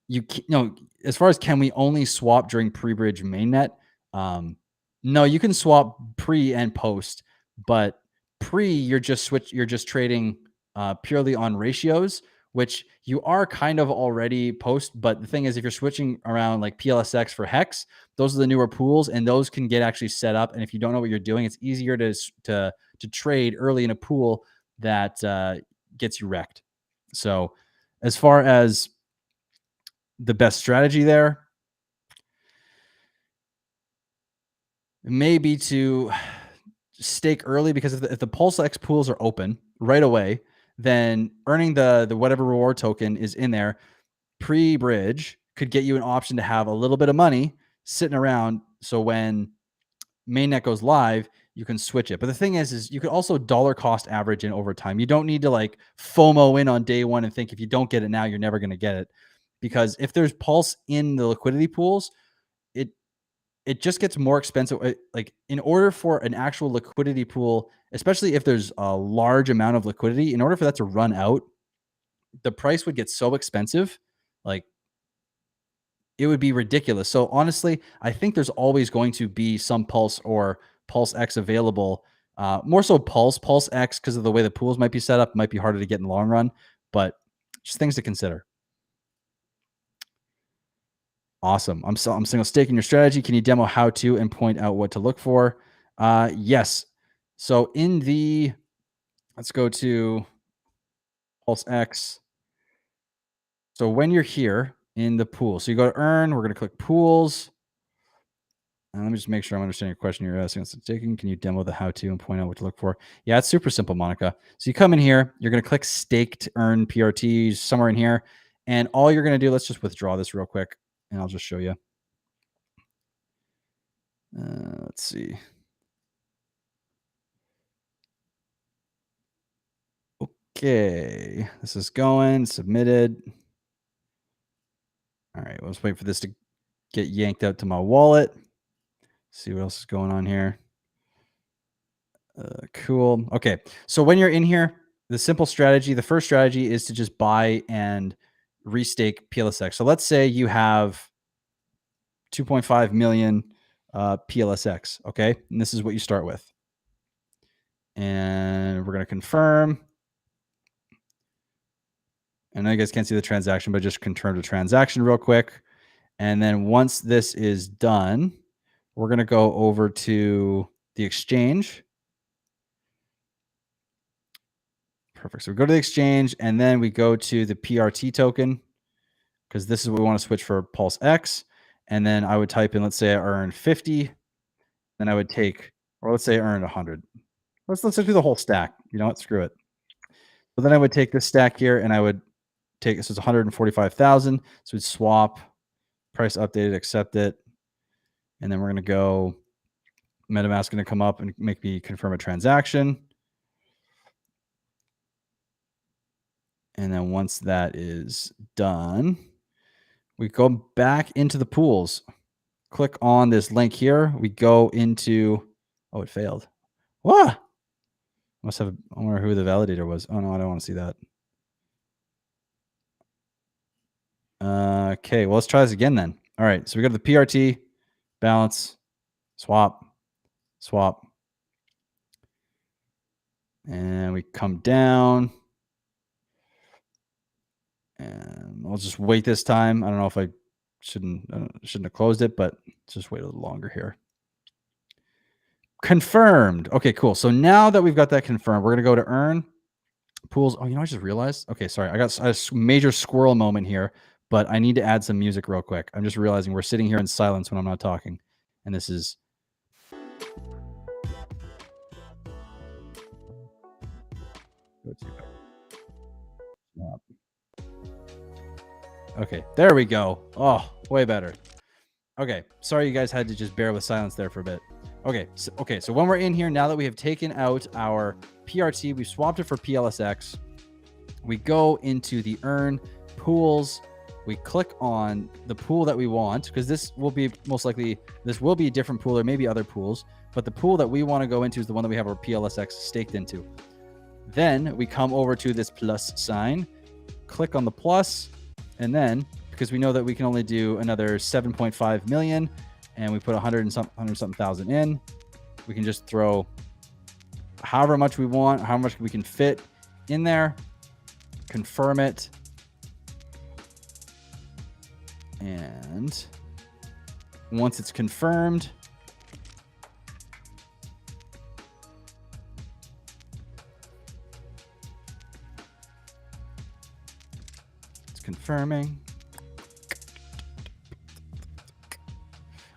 you know, as far as can we only swap during pre-bridge mainnet? No, you can swap pre and post, but pre you're just trading purely on ratios, which you are kind of already post. But the thing is, if you're switching around like PLSX for hex, those are the newer pools, and those can get actually set up. And if you don't know what you're doing, it's easier to trade early in a pool that gets you wrecked. So as far as the best strategy there may be to stake early, because if the PulseX pools are open right away, then earning the whatever reward token is in there pre-bridge could get you an option to have a little bit of money sitting around. So when mainnet goes live, you can switch it. But the thing is you could also dollar cost average in over time. You don't need to like FOMO in on day one and think if you don't get it now, you're never going to get it. Because if there's Pulse in the liquidity pools, it just gets more expensive. Like in order for an actual liquidity pool, especially if there's a large amount of liquidity, in order for that to run out, the price would get so expensive, like it would be ridiculous. So honestly, I think there's always going to be some Pulse or PulseX available. More so PulseX, because of the way the pools might be set up, might be harder to get in the long run, but just things to consider. Awesome. I'm single staking your strategy. Can you demo how to and point out what to look for? Yes. So let's go to PulseX. So when you're here in the pool, so you go to earn, we're going to click pools. Let me just make sure I'm understanding your question you're asking. Can you demo the how to and point out what to look for? Yeah, it's super simple, Monica. So you come in here, you're going to click stake to earn PRT somewhere in here. And all you're going to do, let's just withdraw this real quick and I'll just show you. Let's see. Okay, this is going, submitted. All right, let's wait for this to get yanked out to my wallet. See what else is going on here. Cool. Okay, so when you're in here, the simple strategy, the first strategy is to just buy and restake PLSX. So let's say you have 2.5 million PLSX, okay? And this is what you start with. And we're going to confirm. I know you guys can't see the transaction, but just confirm the transaction real quick. And then once this is done, we're going to go over to the exchange. Perfect. So we go to the exchange and then we go to the PRT token because this is what we want to switch for PulseX. And then I would type in, let's say I earn 50. Then I would take, or let's say I earned 100. Let's do the whole stack. You know what? Screw it. So then I would take this stack here and I would take, this is 145,000. So we'd swap, price updated, accept it. And then we're going to go, MetaMask going to come up and make me confirm a transaction. And then once that is done, we go back into the pools. Click on this link here. We go into, oh, it failed. What? Must have, I wonder who the validator was. Oh, no, I don't want to see that. Okay, well, let's try this again then. All right, so we go to the PRT, balance, swap, swap. And we come down. And I'll just wait this time. I don't know if I shouldn't have closed it, but let's just wait a little longer here. Confirmed. Okay, cool. So now that we've got that confirmed, we're going to go to earn pools. Oh, you know, I just realized. Okay, sorry. I got a major squirrel moment here, but I need to add some music real quick. I'm just realizing we're sitting here in silence when I'm not talking. And this is... Okay, there we go. Oh, way better. Okay, sorry you guys had to just bear with silence there for a bit. Okay, so when we're in here, now that we have taken out our PRT, we've swapped it for PLSX. We go into the earn pools. We click on the pool that we want because this will be most likely, this will be a different pool. There may be other pools, but the pool that we want to go into is the one that we have our PLSX staked into. Then we come over to this plus sign, click on the plus, and then because we know that we can only do another 7.5 million and we put 100 something thousand in, we can just throw however much we want, how much we can fit in there, confirm it. And once it's confirmed, it's confirming.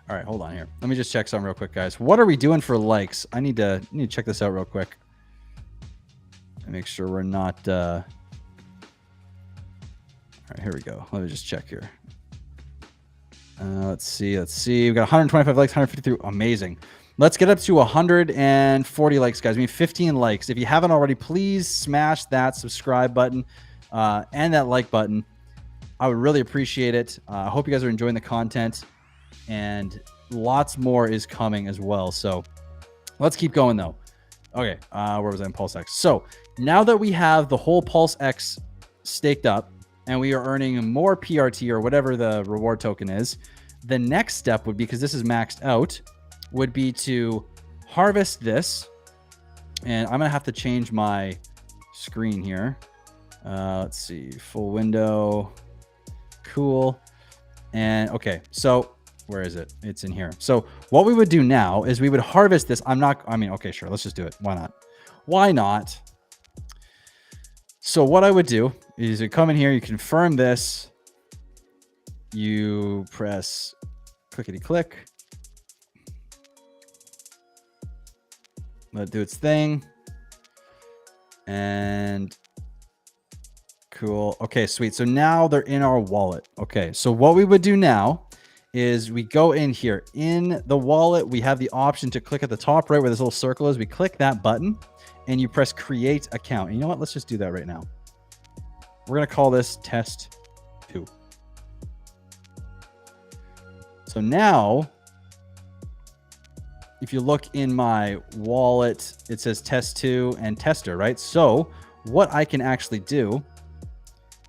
All right, hold on here. Let me just check something real quick, guys. What are we doing for likes? I need to check this out real quick and make sure we're not. All right, here we go. Let me just check here. Let's see. We've got 125 likes, 153. Amazing. Let's get up to 140 likes, guys. We need 15 likes. If you haven't already, please smash that subscribe button and that like button. I would really appreciate it. I hope you guys are enjoying the content. and lots more is coming as well. So let's keep going though. Okay, where was I in PulseX? So now that we have the whole PulseX staked up and we are earning more PRT or whatever the reward token is, the next step would be, because this is maxed out, would be to harvest this. And I'm going to have to change my screen here. Let's see, full window. Cool. And okay, so where is it? It's in here. So what we would do now is we would harvest this. Okay, sure. Let's just do it. Why not? Why not? So what I would do is you come in here, you confirm this, you press clickety click, let it do its thing, and cool. Okay, sweet. So now they're in our wallet. Okay, so what we would do now is we go in here in the wallet. We have the option to click at the top right where this little circle is. We click that button and you press create account. And you know what? Let's just do that right now. We're going to call this test 2. So now, if you look in my wallet, it says test 2 and tester, right? So what I can actually do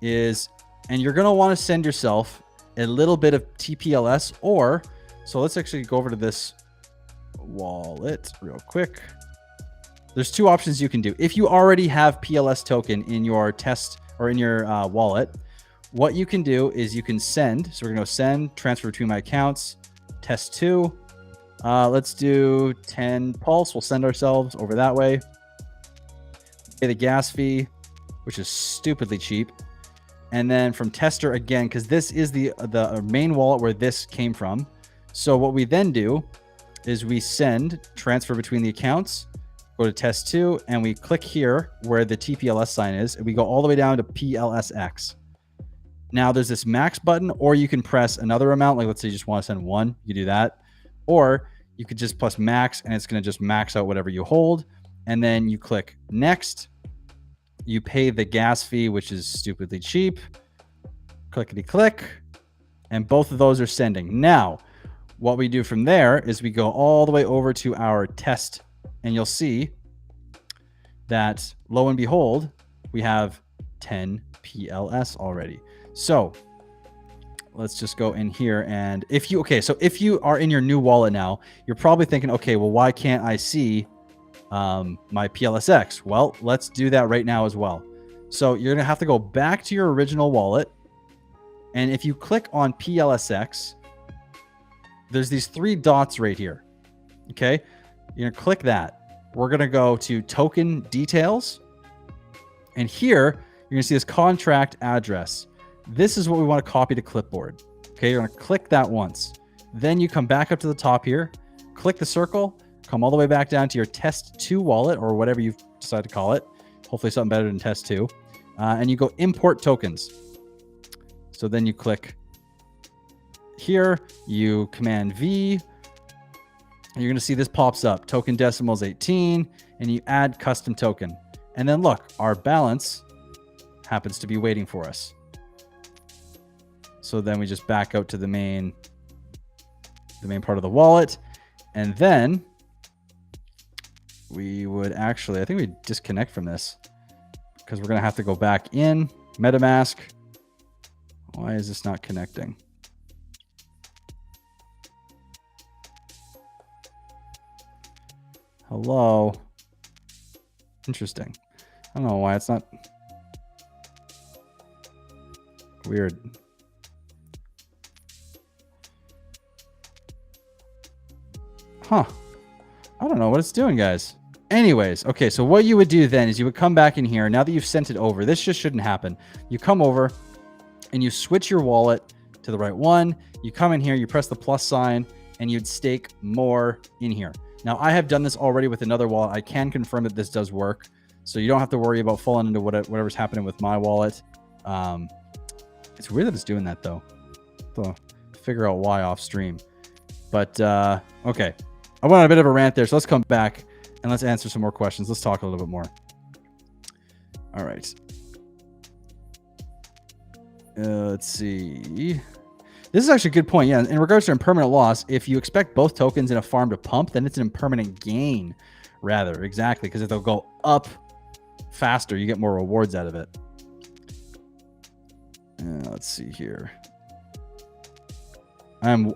is, and you're going to want to send yourself a little bit of TPLS, or, so let's actually go over to this wallet real quick. There's 2 options you can do. If you already have PLS token in your test or in your wallet, what you can do is you can send. So we're going to send, transfer between my accounts, test 2. Let's do 10 pulse. We'll send ourselves over that way. Pay the gas fee, which is stupidly cheap. And then from tester again, because this is the main wallet where this came from. So what we then do is we send, transfer between the accounts, go to test 2, and we click here where the TPLS sign is, and we go all the way down to PLSX. Now there's this max button, or you can press another amount. Like let's say you just want to send 1, you do that. Or you could just press max, and it's going to just max out whatever you hold. And then you click next. You pay the gas fee, which is stupidly cheap. Clickety click. And both of those are sending. Now, what we do from there is we go all the way over to our test. And you'll see that, lo and behold, we have 10 PLS already. So let's just go in here. And if you are in your new wallet now, you're probably thinking, okay, well, why can't I see my PLSX? Well, let's do that right now as well. So you're going to have to go back to your original wallet. And if you click on PLSX, there's these 3 dots right here. Okay. You're going to click that. We're going to go to token details. And here you're going to see this contract address. This is what we want to copy to clipboard. Okay. You're going to click that once. Then you come back up to the top here, click the circle, come all the way back down to your test 2 wallet or whatever you've decided to call it. Hopefully something better than test 2. And you go import tokens. So then you click here, you command V, and you're going to see this pops up. Token decimals 18, and you add custom token. And then look, our balance happens to be waiting for us. So then we just back out to the main part of the wallet. And then we would actually, I think we disconnect from this because we're going to have to go back in MetaMask. Why is this not connecting? Hello. Interesting. I don't know why it's not. Weird. Huh. I don't know what it's doing, guys. Anyways, okay, so what you would do then is you would come back in here. Now that you've sent it over, this just shouldn't happen. You come over and you switch your wallet to the right one. You come in here, you press the plus sign, and you'd stake more in here. Now, I have done this already with another wallet. I can confirm that this does work. So you don't have to worry about falling into whatever's happening with my wallet. It's weird that it's doing that, though. So figure out why off stream. But, okay. I went on a bit of a rant there, so let's come back and let's answer some more questions. Let's talk a little bit more. All right. Let's see. This is actually a good point. Yeah, in regards to impermanent loss, if you expect both tokens in a farm to pump, then it's an impermanent gain, rather. Exactly, because if they'll go up faster, you get more rewards out of it. Let's see here.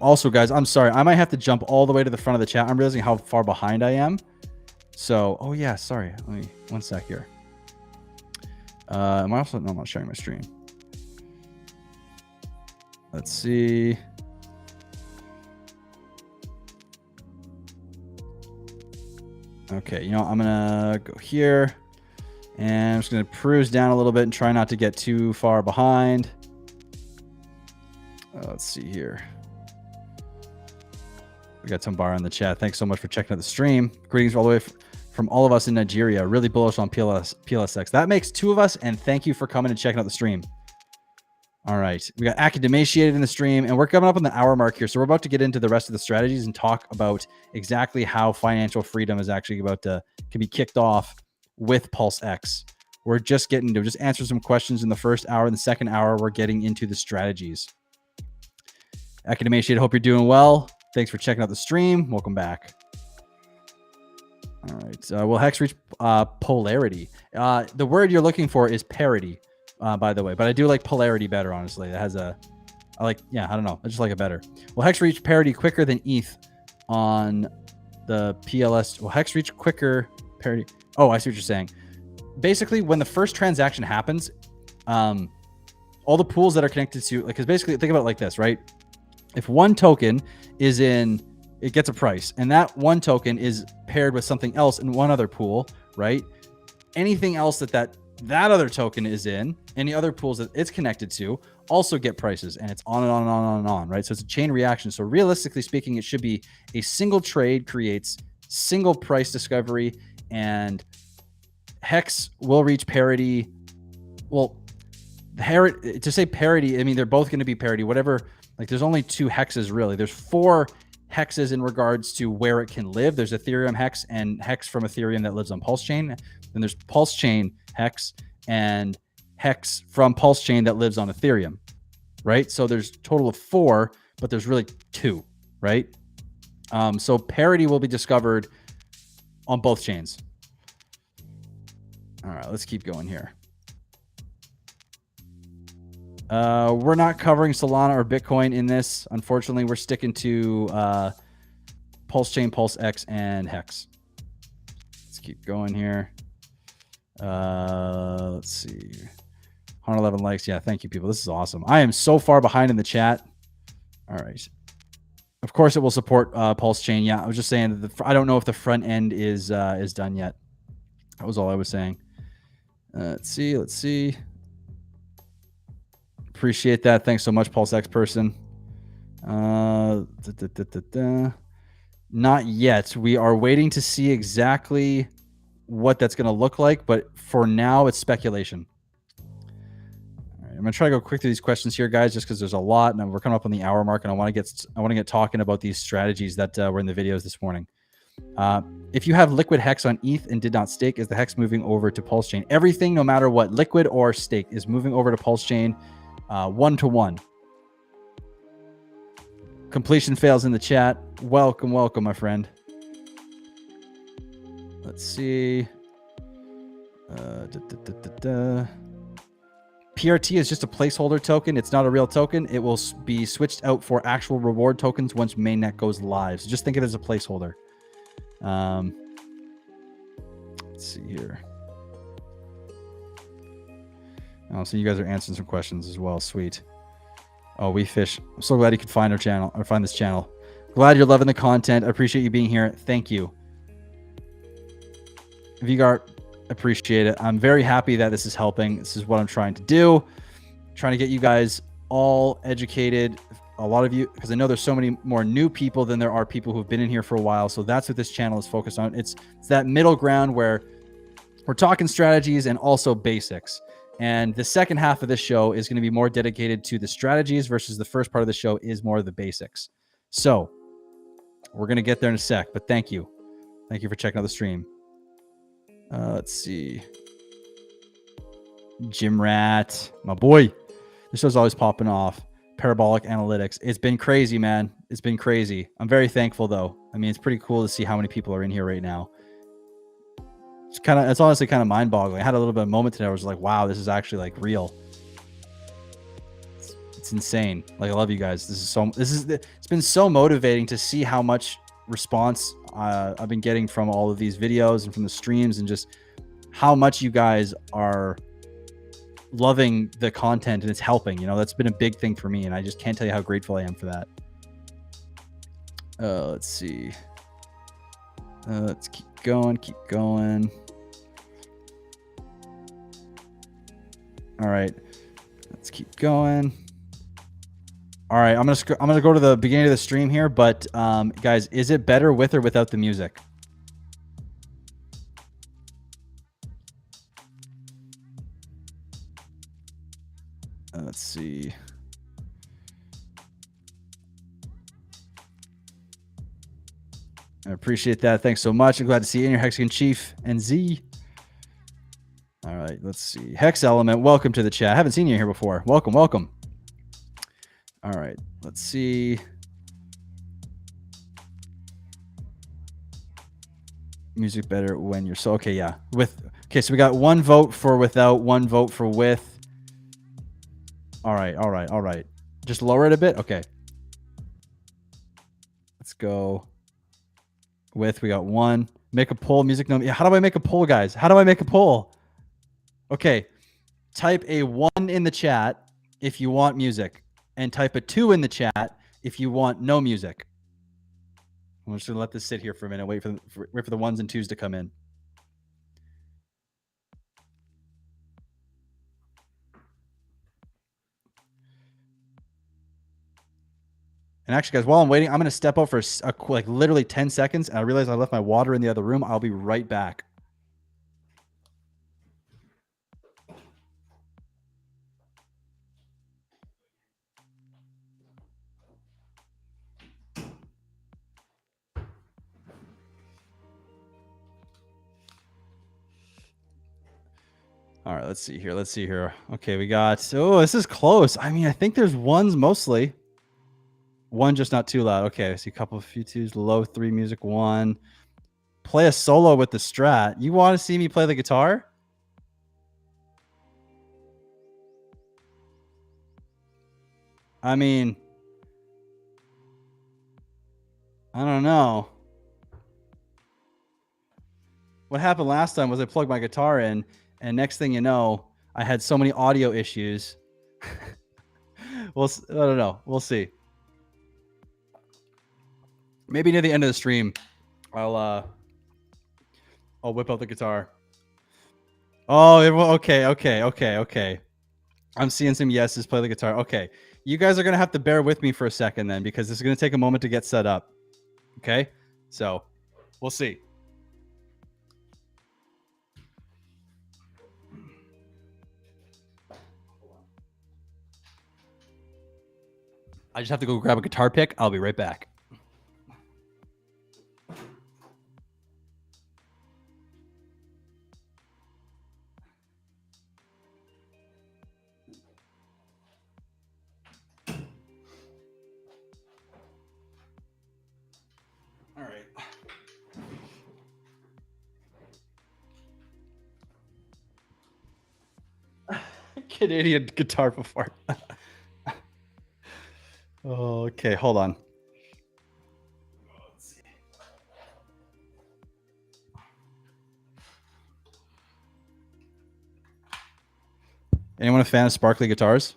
Also, guys, I'm sorry. I might have to jump all the way to the front of the chat. I'm realizing how far behind I am. So, oh yeah, sorry. Let me, one sec here. Am I also, no, I'm not sharing my stream. Let's see. Okay, you know, I'm gonna go here and I'm just gonna cruise down a little bit and try not to get too far behind. Let's see here. We got Tumbar in the chat. Thanks so much for checking out the stream. Greetings all the way from all of us in Nigeria. Really bullish on PLSX. That makes 2 of us, and thank you for coming and checking out the stream. All right. We got Academatiated in the stream, and we're coming up on the hour mark here. So we're about to get into the rest of the strategies and talk about exactly how financial freedom is actually can be kicked off with PulseX. We're just getting to just answer some questions in the first hour. In the second hour, we're getting into the strategies. Academatiated, hope you're doing well. Thanks for checking out the stream. Welcome back. All right. Will Hex reach polarity? The word you're looking for is parity, by the way. But I do like polarity better, honestly. It has a... I don't know. I just like it better. Will Hex reach parity quicker than ETH on the PLS? Will Hex reach quicker parity? Oh, I see what you're saying. Basically, when the first transaction happens, all the pools that are connected to... Because basically, think about it like this, right? If one token is in, it gets a price, and that one token is paired with something else in one other pool, right? Anything else that other token is in, any other pools that it's connected to, also get prices, and it's on and on and on and on, right? So it's a chain reaction. So realistically speaking, it should be a single trade creates single price discovery, and Hex will reach parity. Well, to say parity, I mean, they're both going to be parity, whatever. Like, there's only 2 hexes, really. There's 4 hexes in regards to where it can live. There's Ethereum hex and hex from Ethereum that lives on PulseChain. Then there's PulseChain hex and hex from PulseChain that lives on Ethereum, right? So there's a total of 4, but there's really 2, right? So parity will be discovered on both chains. All right, let's keep going here. We're not covering Solana or Bitcoin in this. Unfortunately, we're sticking to PulseChain, PulseX, and Hex. Let's keep going here. Let's see. 111 likes. Yeah, thank you, people. This is awesome. I am so far behind in the chat. All right. Of course, it will support PulseChain. Yeah, I was just saying that I don't know if the front end is done yet. That was all I was saying. Let's see. Appreciate that. Thanks so much, PulseX person. Not yet. We are waiting to see exactly what that's going to look like, but for now, it's speculation. All right, I'm going to try to go quick through these questions here, guys, just because there's a lot, and we're coming up on the hour mark, and I want to get talking about these strategies that were in the videos this morning. If you have liquid hex on ETH and did not stake, is the hex moving over to PulseChain? Everything, no matter what, liquid or stake, is moving over to PulseChain. 1-to-1. Completion fails in the chat. Welcome, my friend. Let's see. PRT is just a placeholder token. It's not a real token. It will be switched out for actual reward tokens once mainnet goes live. So just think of it as a placeholder. Let's see here. Oh, so you guys are answering some questions as well. Sweet. Oh, we fish. I'm so glad you could find our channel or find this channel. Glad you're loving the content. I appreciate you being here. Thank you. Vigart, appreciate it. I'm very happy that this is helping. This is what I'm trying to do. Trying to get you guys all educated. A lot of you, because I know there's so many more new people than there are people who've been in here for a while. So that's what this channel is focused on. It's that middle ground where we're talking strategies and also basics. And the second half of this show is going to be more dedicated to the strategies versus the first part of the show is more of the basics. So we're going to get there in a sec, but thank you. Thank you for checking out the stream. Let's see. Jim Rat, my boy. This show's always popping off. parabolic analytics. It's been crazy, man. It's been crazy. I'm very thankful though. I mean, it's pretty cool to see how many people are in here right now. It's honestly kind of mind boggling. I had a little bit of a moment today. I was like, wow, this is actually like real. It's insane. Like, I love you guys. It's been so motivating to see how much response I've been getting from all of these videos and from the streams, and just how much you guys are loving the content and it's helping. You know, that's been a big thing for me, and I just can't tell you how grateful I am for that. Let's see. Let's keep going. All right, let's keep going. All right, I'm gonna go to the beginning of the stream here, but guys, is it better with or without the music? Let's see. I appreciate that. Thanks so much. I'm glad to see you in your Hexagon Chief and Z. All right, let's see. Hex Element, welcome to the chat. I haven't seen you here before. Welcome, welcome. All right, let's see. Music better when you're so okay, yeah. Okay, so we got 1 vote for without, 1 vote for with. All right. Just lower it a bit. Okay. Let's go with. We got 1. Make a poll. Music no. Yeah, how do I make a poll, guys? How do I make a poll? Okay. Type a 1 in the chat if you want music, and type a 2 in the chat if you want no music. I'm just gonna let this sit here for a minute. Wait for the 1s and 2s to come in. And actually, guys, while I'm waiting, I'm going to step out for like literally 10 seconds. And I realize I left my water in the other room. I'll be right back. All right, let's see here. Okay, we got, oh, this is close. I mean, I think there's 1s mostly. 1 just not too loud. Okay, I see a few 2s, low 3 music 1. Play a solo with the Strat. You want to see me play the guitar? I mean, I don't know. What happened last time was I plugged my guitar in, and next thing you know, I had so many audio issues. Well, I don't know. We'll see. Maybe near the end of the stream, I'll whip out the guitar. Oh, okay. I'm seeing some yeses. Play the guitar. Okay, you guys are gonna have to bear with me for a second then, because this is gonna take a moment to get set up. Okay, so we'll see. I just have to go grab a guitar pick. I'll be right back. All right. Canadian guitar before. Okay, hold on. Let's see. Anyone a fan of sparkly guitars?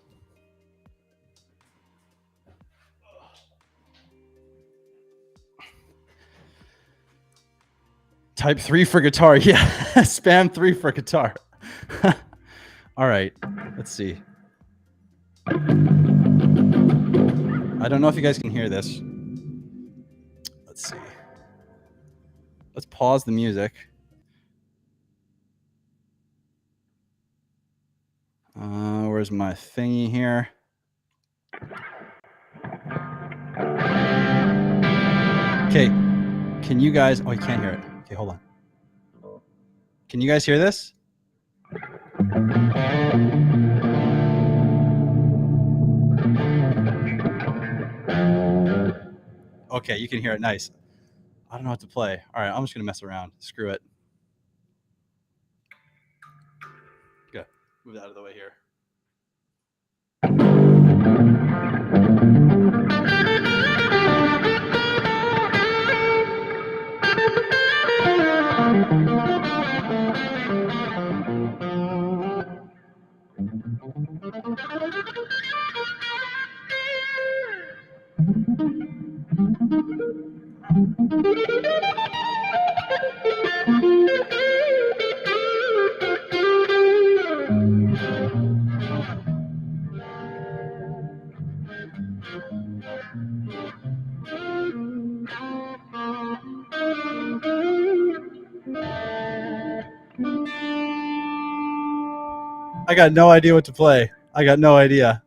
Type 3 for guitar. Yeah, spam 3 for guitar. All right, let's see. I don't know if you guys can hear this. Let's see. Let's pause the music. Where's my thingy here? Okay, can you guys, oh, you can't hear it. Okay, hold on. Can you guys hear this? Okay, you can hear it. Nice. I don't know what to play. All right, I'm just gonna mess around. Screw it. Okay, move that out of the way here. I got no idea what to play. I got no idea.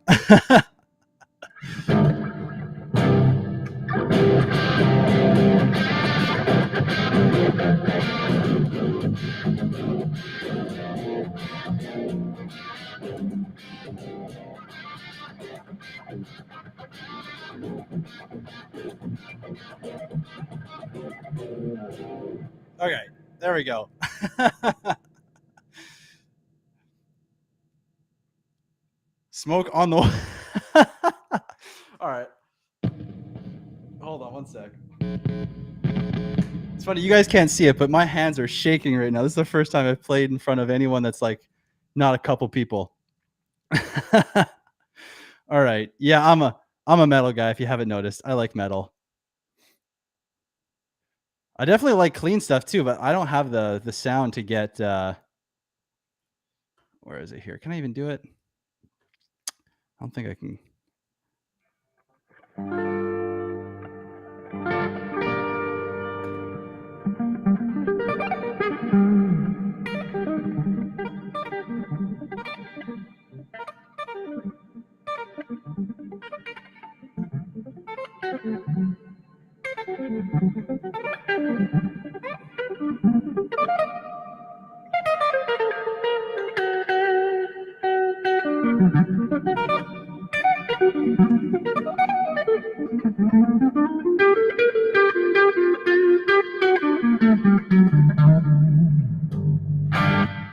Okay, there we go. Smoke on the. All right. Hold on one sec. It's funny, you guys can't see it, but my hands are shaking right now. This is the first time I've played in front of anyone that's like not a couple people. All right. Yeah, I'm a metal guy if you haven't noticed. I like metal. I definitely like clean stuff too, but I don't have the sound to get where is it here? Can I even do it? I don't think I can.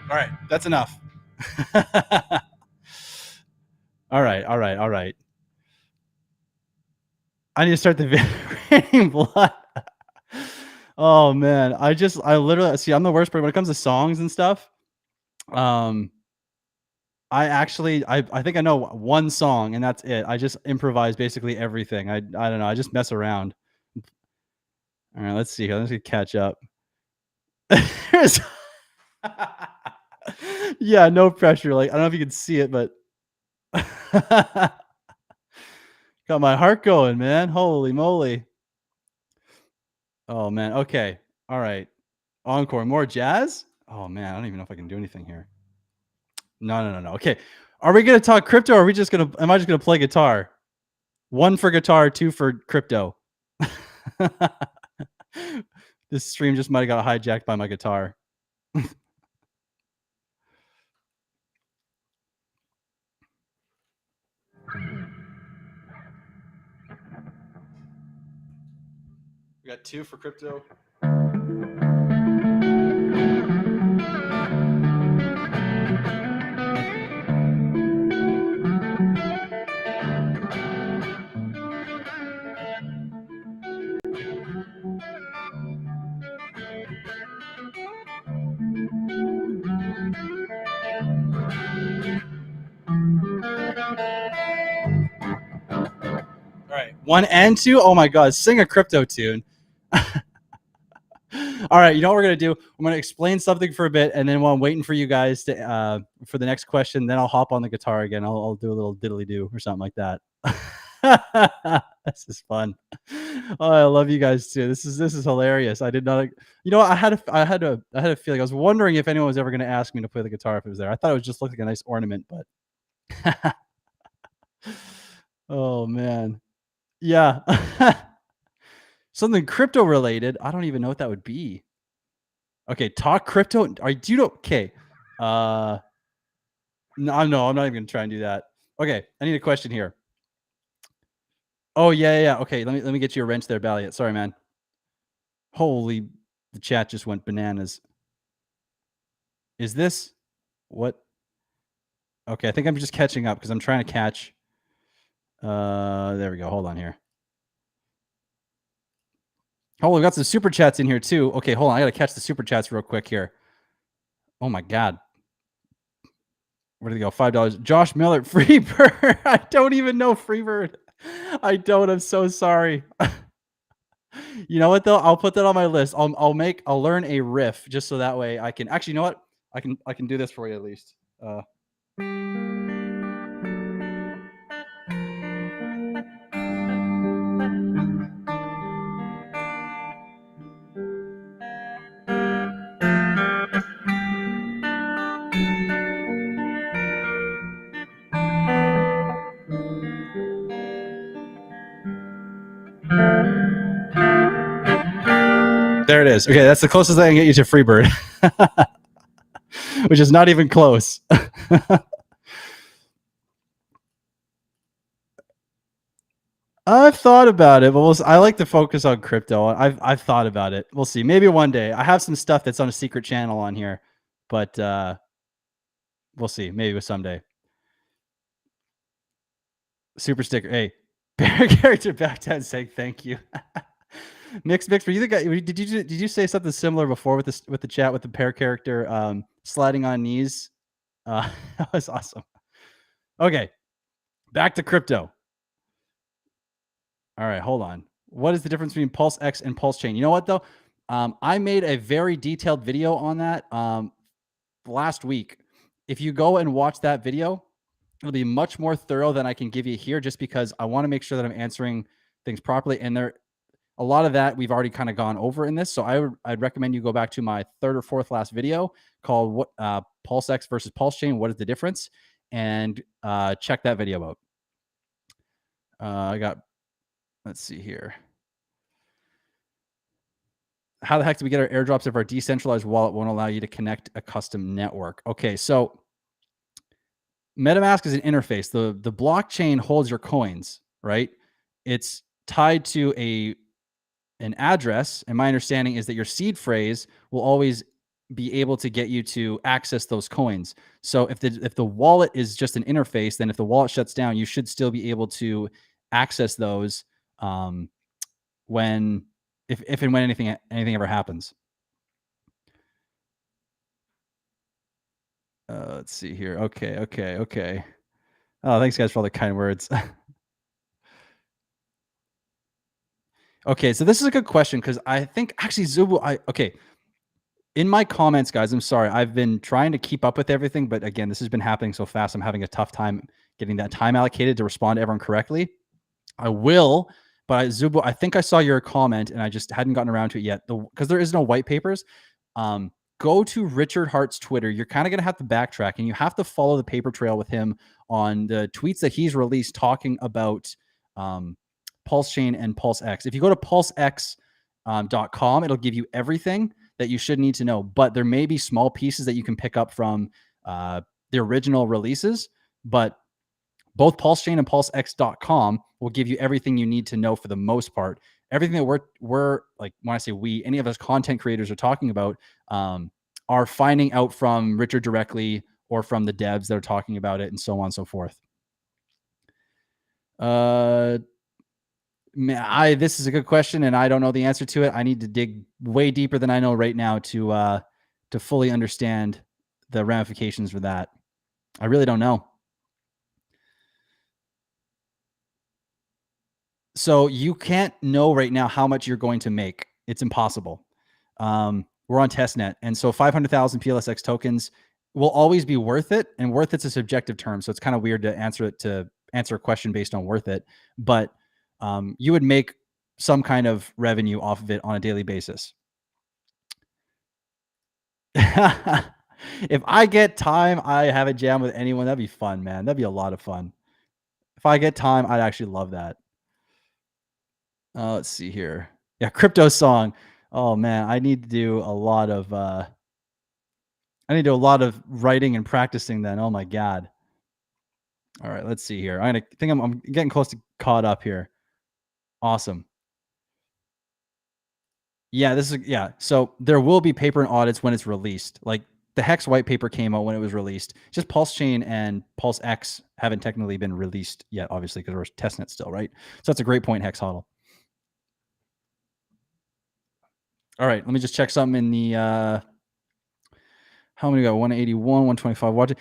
All right, that's enough. All right, all right, all right. I need to start the video raining blood. Oh man, I literally see. I'm the worst person when it comes to songs and stuff. I think I know one song and that's it. I just improvise basically everything. I don't know. I just mess around. All right, let's see here. Let's catch up. Yeah, no pressure. Like I don't know if you can see it, but got my heart going, man. Holy moly. Oh man. Okay. All right. Encore. More jazz? Oh man, I don't even know if I can do anything here. No. Okay. Are we gonna talk crypto or are we just gonna am I just gonna play guitar? 1 for guitar, 2 for crypto. This stream just might have got hijacked by my guitar. We got 2 for crypto. All right, 1 and 2. Oh my god, sing a crypto tune. All right, you know what we're gonna do? I'm gonna explain something for a bit, and then while I'm waiting for you guys to for the next question, then I'll hop on the guitar again. I'll do a little diddly do or something like that. This is fun. Oh, I love you guys too. This is hilarious. I did not, you know, I had a feeling. I was wondering if anyone was ever going to ask me to play the guitar if it was there. I thought it would just look like a nice ornament, but oh man, yeah. Something crypto related. I don't even know what that would be. Okay, talk crypto. Do you know? Okay. No, I'm not even gonna try and do that. Okay, I need a question here. Oh, yeah. Okay, let me get you a wrench there, Balliot. Sorry, man. Holy, the chat just went bananas. Is this what? Okay, I think I'm just catching up because I'm trying to catch. There we go. Hold on here. Oh, we've got some super chats in here too. Okay, hold on. I gotta catch the super chats real quick here. Oh my god. Where did they go? $5. Josh Miller, Freebird. I don't even know Freebird. I don't. I'm so sorry. You know what though? I'll put that on my list. I'll learn a riff just so that way I can actually, you know what? I can do this for you at least. There it is. Okay, that's the closest I can get you to Freebird, which is not even close. I've thought about it, but I like to focus on crypto. I've thought about it. We'll see. Maybe one day. I have some stuff that's on a secret channel on here, but we'll see. Maybe someday. Super sticker. Hey, bear character back 10 saying thank you. Mix, were you the guy? Did you say something similar before with the chat with the pair character sliding on knees? That was awesome. Okay, back to crypto. All right, hold on. What is the difference between PulseX and PulseChain? You know what though? I made a very detailed video on that last week. If you go and watch that video, it'll be much more thorough than I can give you here, just because I want to make sure that I'm answering things properly. And a lot of that we've already kind of gone over in this. So I'd recommend you go back to my third or fourth last video called "What PulseX versus PulseChain? What is the difference?" and check that video out. I got. Let's see here. How the heck do we get our airdrops if our decentralized wallet won't allow you to connect a custom network? Okay, so MetaMask is an interface. The blockchain holds your coins, right? It's tied to an address, and my understanding is that your seed phrase will always be able to get you to access those coins. So if the wallet is just an interface, then if the wallet shuts down, you should still be able to access those when if and when anything ever happens. Let's see here. Okay. Oh, thanks guys for all the kind words. Okay, so this is a good question because I think actually Zubu, okay. In my comments, guys, I'm sorry. I've been trying to keep up with everything, but again, this has been happening so fast. I'm having a tough time getting that time allocated to respond to everyone correctly. I will, but Zubu, I think I saw your comment and I just hadn't gotten around to it yet. Because there is no white papers. Go to Richard Hart's Twitter. You're kind of going to have to backtrack and you have to follow the paper trail with him on the tweets that he's released talking about PulseChain and PulseX. If you go to PulseX.com, it'll give you everything that you should need to know. But there may be small pieces that you can pick up from the original releases. But both PulseChain and PulseX.com will give you everything you need to know for the most part. Everything that we're like, when I say we, any of us content creators are talking about are finding out from Richard directly or from the devs that are talking about it and so on and so forth. This is a good question and I don't know the answer to it. I need to dig way deeper than I know right now to fully understand the ramifications for that. I really don't know. So you can't know right now how much you're going to make. It's impossible. We're on testnet. And so 500,000 PLSX tokens will always be worth it. And worth it's a subjective term. So it's kind of weird to answer a question based on worth it. But you would make some kind of revenue off of it on a daily basis. If I get time, I have a jam with anyone. That'd be fun, man. That'd be a lot of fun. If I get time, I'd actually love that. Let's see here. Yeah, crypto song. Oh man, I need to do a lot of writing and practicing then. Oh my god. All right, let's see here. I'm getting close to caught up here. Awesome. Yeah, yeah. So there will be paper and audits when it's released. Like the Hex white paper came out when it was released. Just PulseChain and PulseX haven't technically been released yet, obviously, because we're testing it still, right? So that's a great point, Hex Huddle. All right, let me just check something in the how many we got? 181, 125 watching.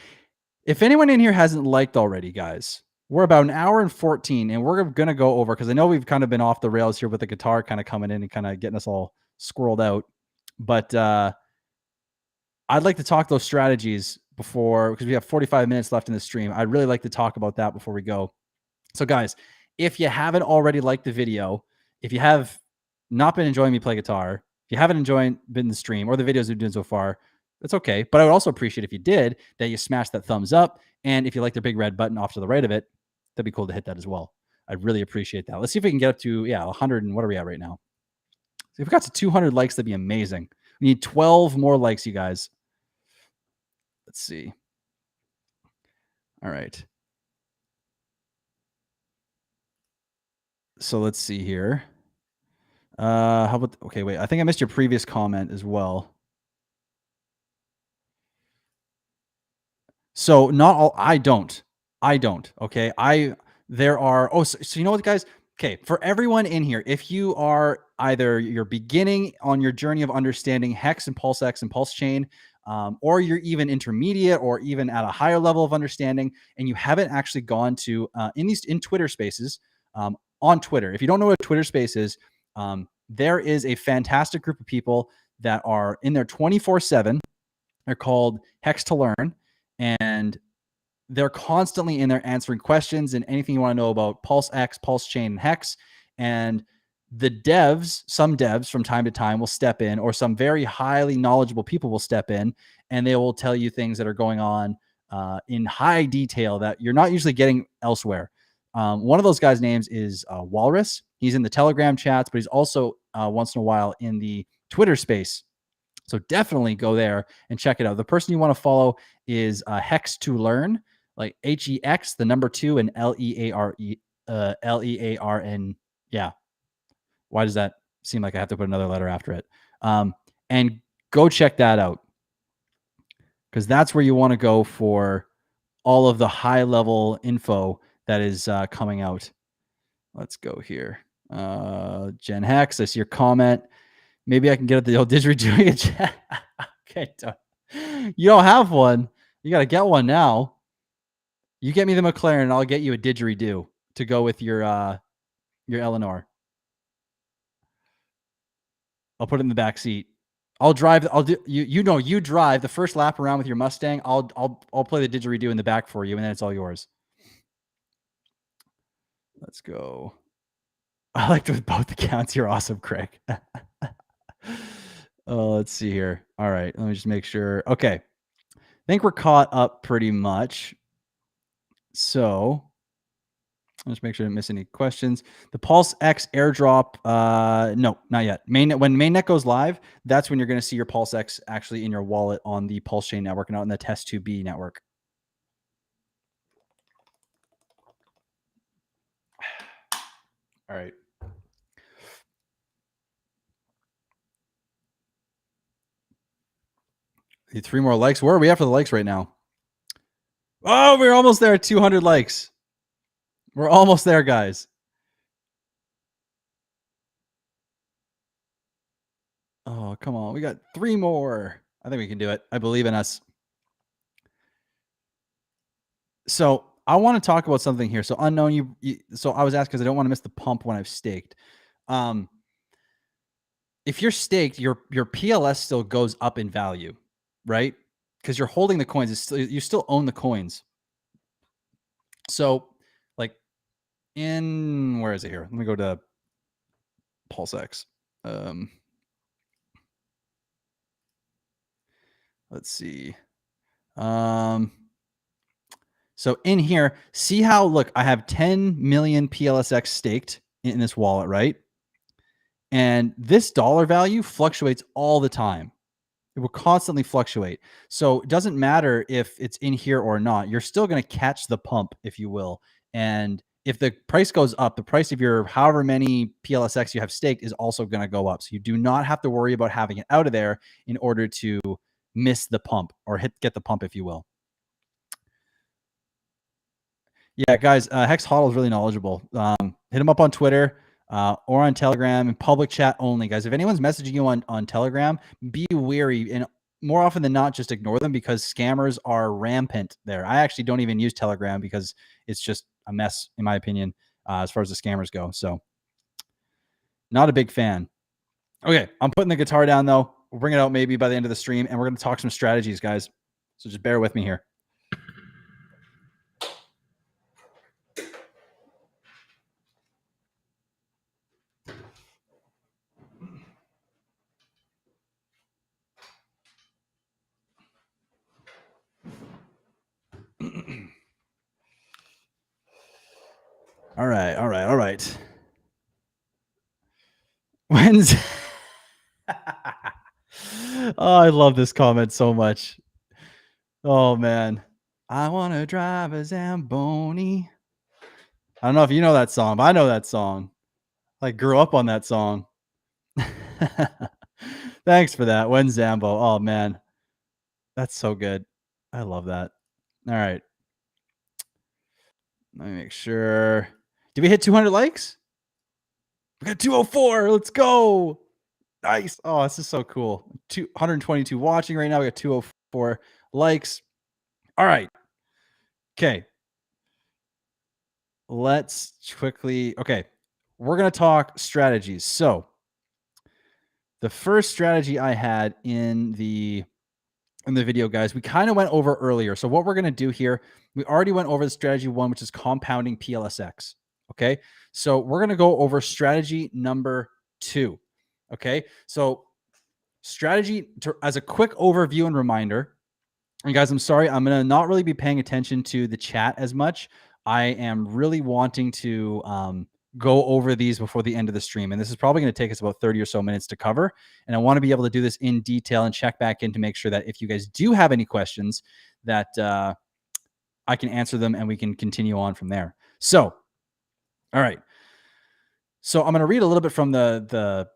If anyone in here hasn't liked already, guys, we're about an hour and 14, and we're gonna go over because I know we've kind of been off the rails here with the guitar kind of coming in and kind of getting us all squirreled out. But I'd like to talk those strategies before because we have 45 minutes left in the stream. I'd really like to talk about that before we go. So, guys, if you haven't already liked the video, if you have not been enjoying me play guitar, if you haven't been the stream or the videos we've done so far, that's okay. But I would also appreciate if you did that you smash that thumbs up. And if you like the big red button off to the right of it, that'd be cool to hit that as well. I'd really appreciate that. Let's see if we can get up to 100 and what are we at right now? If we got to 200 likes, that'd be amazing. We need 12 more likes, you guys. Let's see. All right. So let's see here. How about, okay, wait, I think I missed your previous comment as well. So not all, I don't, okay. There are, so you know what, guys? Okay. For everyone in here, if you are either you're beginning on your journey of understanding Hex and PulseX and PulseChain, or you're even intermediate or even at a higher level of understanding, and you haven't actually gone to, in Twitter spaces, on Twitter, if you don't know what Twitter space is, there is a fantastic group of people that are in there 24/7. They're called Hex to Learn, and they're constantly in there answering questions and anything you want to know about PulseX, PulseChain, and Hex. And the devs, some devs from time to time will step in, or some very highly knowledgeable people will step in, and they will tell you things that are going on in high detail that you're not usually getting elsewhere. One of those guys' names is Walrus. He's in the Telegram chats, but he's also once in a while in the Twitter space. So definitely go there and check it out. The person you want to follow is Hex to Learn, like HEX, the number 2, and LEARN. Yeah. Why does that seem like I have to put another letter after it? And go check that out, because that's where you want to go for all of the high level info that is coming out. Let's go here. Gen Hex, I see your comment. Maybe I can get the old didgeridoo in chat. Okay, you don't have one. You got to get one now. You get me the McLaren, and I'll get you a didgeridoo to go with your Eleanor. I'll put it in the back seat. I'll drive. I'll do. You drive the first lap around with your Mustang. I'll play the didgeridoo in the back for you, and then it's all yours. Let's go. I like with both accounts. You're awesome, Craig. Oh, let's see here. All right, let me just make sure. Okay, I think we're caught up pretty much. So let's make sure I didn't miss any questions. The PulseX airdrop, no, not yet. When mainnet goes live, that's when you're going to see your PulseX actually in your wallet on the PulseChain network and not in the Test2B network. All right. Need 3 more likes. Where are we at for the likes right now? Oh, we're almost there at 200 likes. We're almost there, guys. Oh, come on. We got 3 more. I think we can do it. I believe in us. So I want to talk about something here. So unknown, so I was asked because I don't want to miss the pump when I've staked. If you're staked, your PLS still goes up in value, right? Because you're holding the coins. You still own the coins. So, like, where is it here? Let me go to PulseX. Let's see. So in here, see how, look, I have 10 million PLSX staked in this wallet, right? And this dollar value fluctuates all the time. It will constantly fluctuate. So it doesn't matter if it's in here or not. You're still going to catch the pump, if you will. And if the price goes up, the price of your however many PLSX you have staked is also going to go up. So you do not have to worry about having it out of there in order to miss the pump or get the pump, if you will. Yeah, guys, Hex Hodl is really knowledgeable. Hit him up on Twitter or on Telegram and public chat only, guys. If anyone's messaging you on Telegram, be wary, and more often than not, just ignore them because scammers are rampant there. I actually don't even use Telegram because it's just a mess, in my opinion, as far as the scammers go. So not a big fan. Okay, I'm putting the guitar down, though. We'll bring it out maybe by the end of the stream, and we're going to talk some strategies, guys. So just bear with me here. All right. When's oh, I love this comment so much. Oh man. I want to drive a Zamboni. I don't know if you know that song, but I know that song. I grew up on that song. Thanks for that. When Zambo. Oh man. That's so good. I love that. All right. Let me make sure. Did we hit 200 likes? We got 204. Let's go. Nice. Oh, this is so cool. 222 watching right now. We got 204 likes. All right. Okay. Let's quickly. Okay. We're going to talk strategies. So, the first strategy I had in the video, guys, we kind of went over earlier. So what we're going to do here, we already went over the strategy one, which is compounding PLSX. Okay. So we're going to go over strategy number 2. Okay. So strategy as a quick overview and reminder, and guys, I'm sorry, I'm going to not really be paying attention to the chat as much. I am really wanting to go over these before the end of the stream. And this is probably going to take us about 30 or so minutes to cover. And I want to be able to do this in detail and check back in to make sure that if you guys do have any questions that I can answer them and we can continue on from there. So, all right. So I'm going to read a little bit from the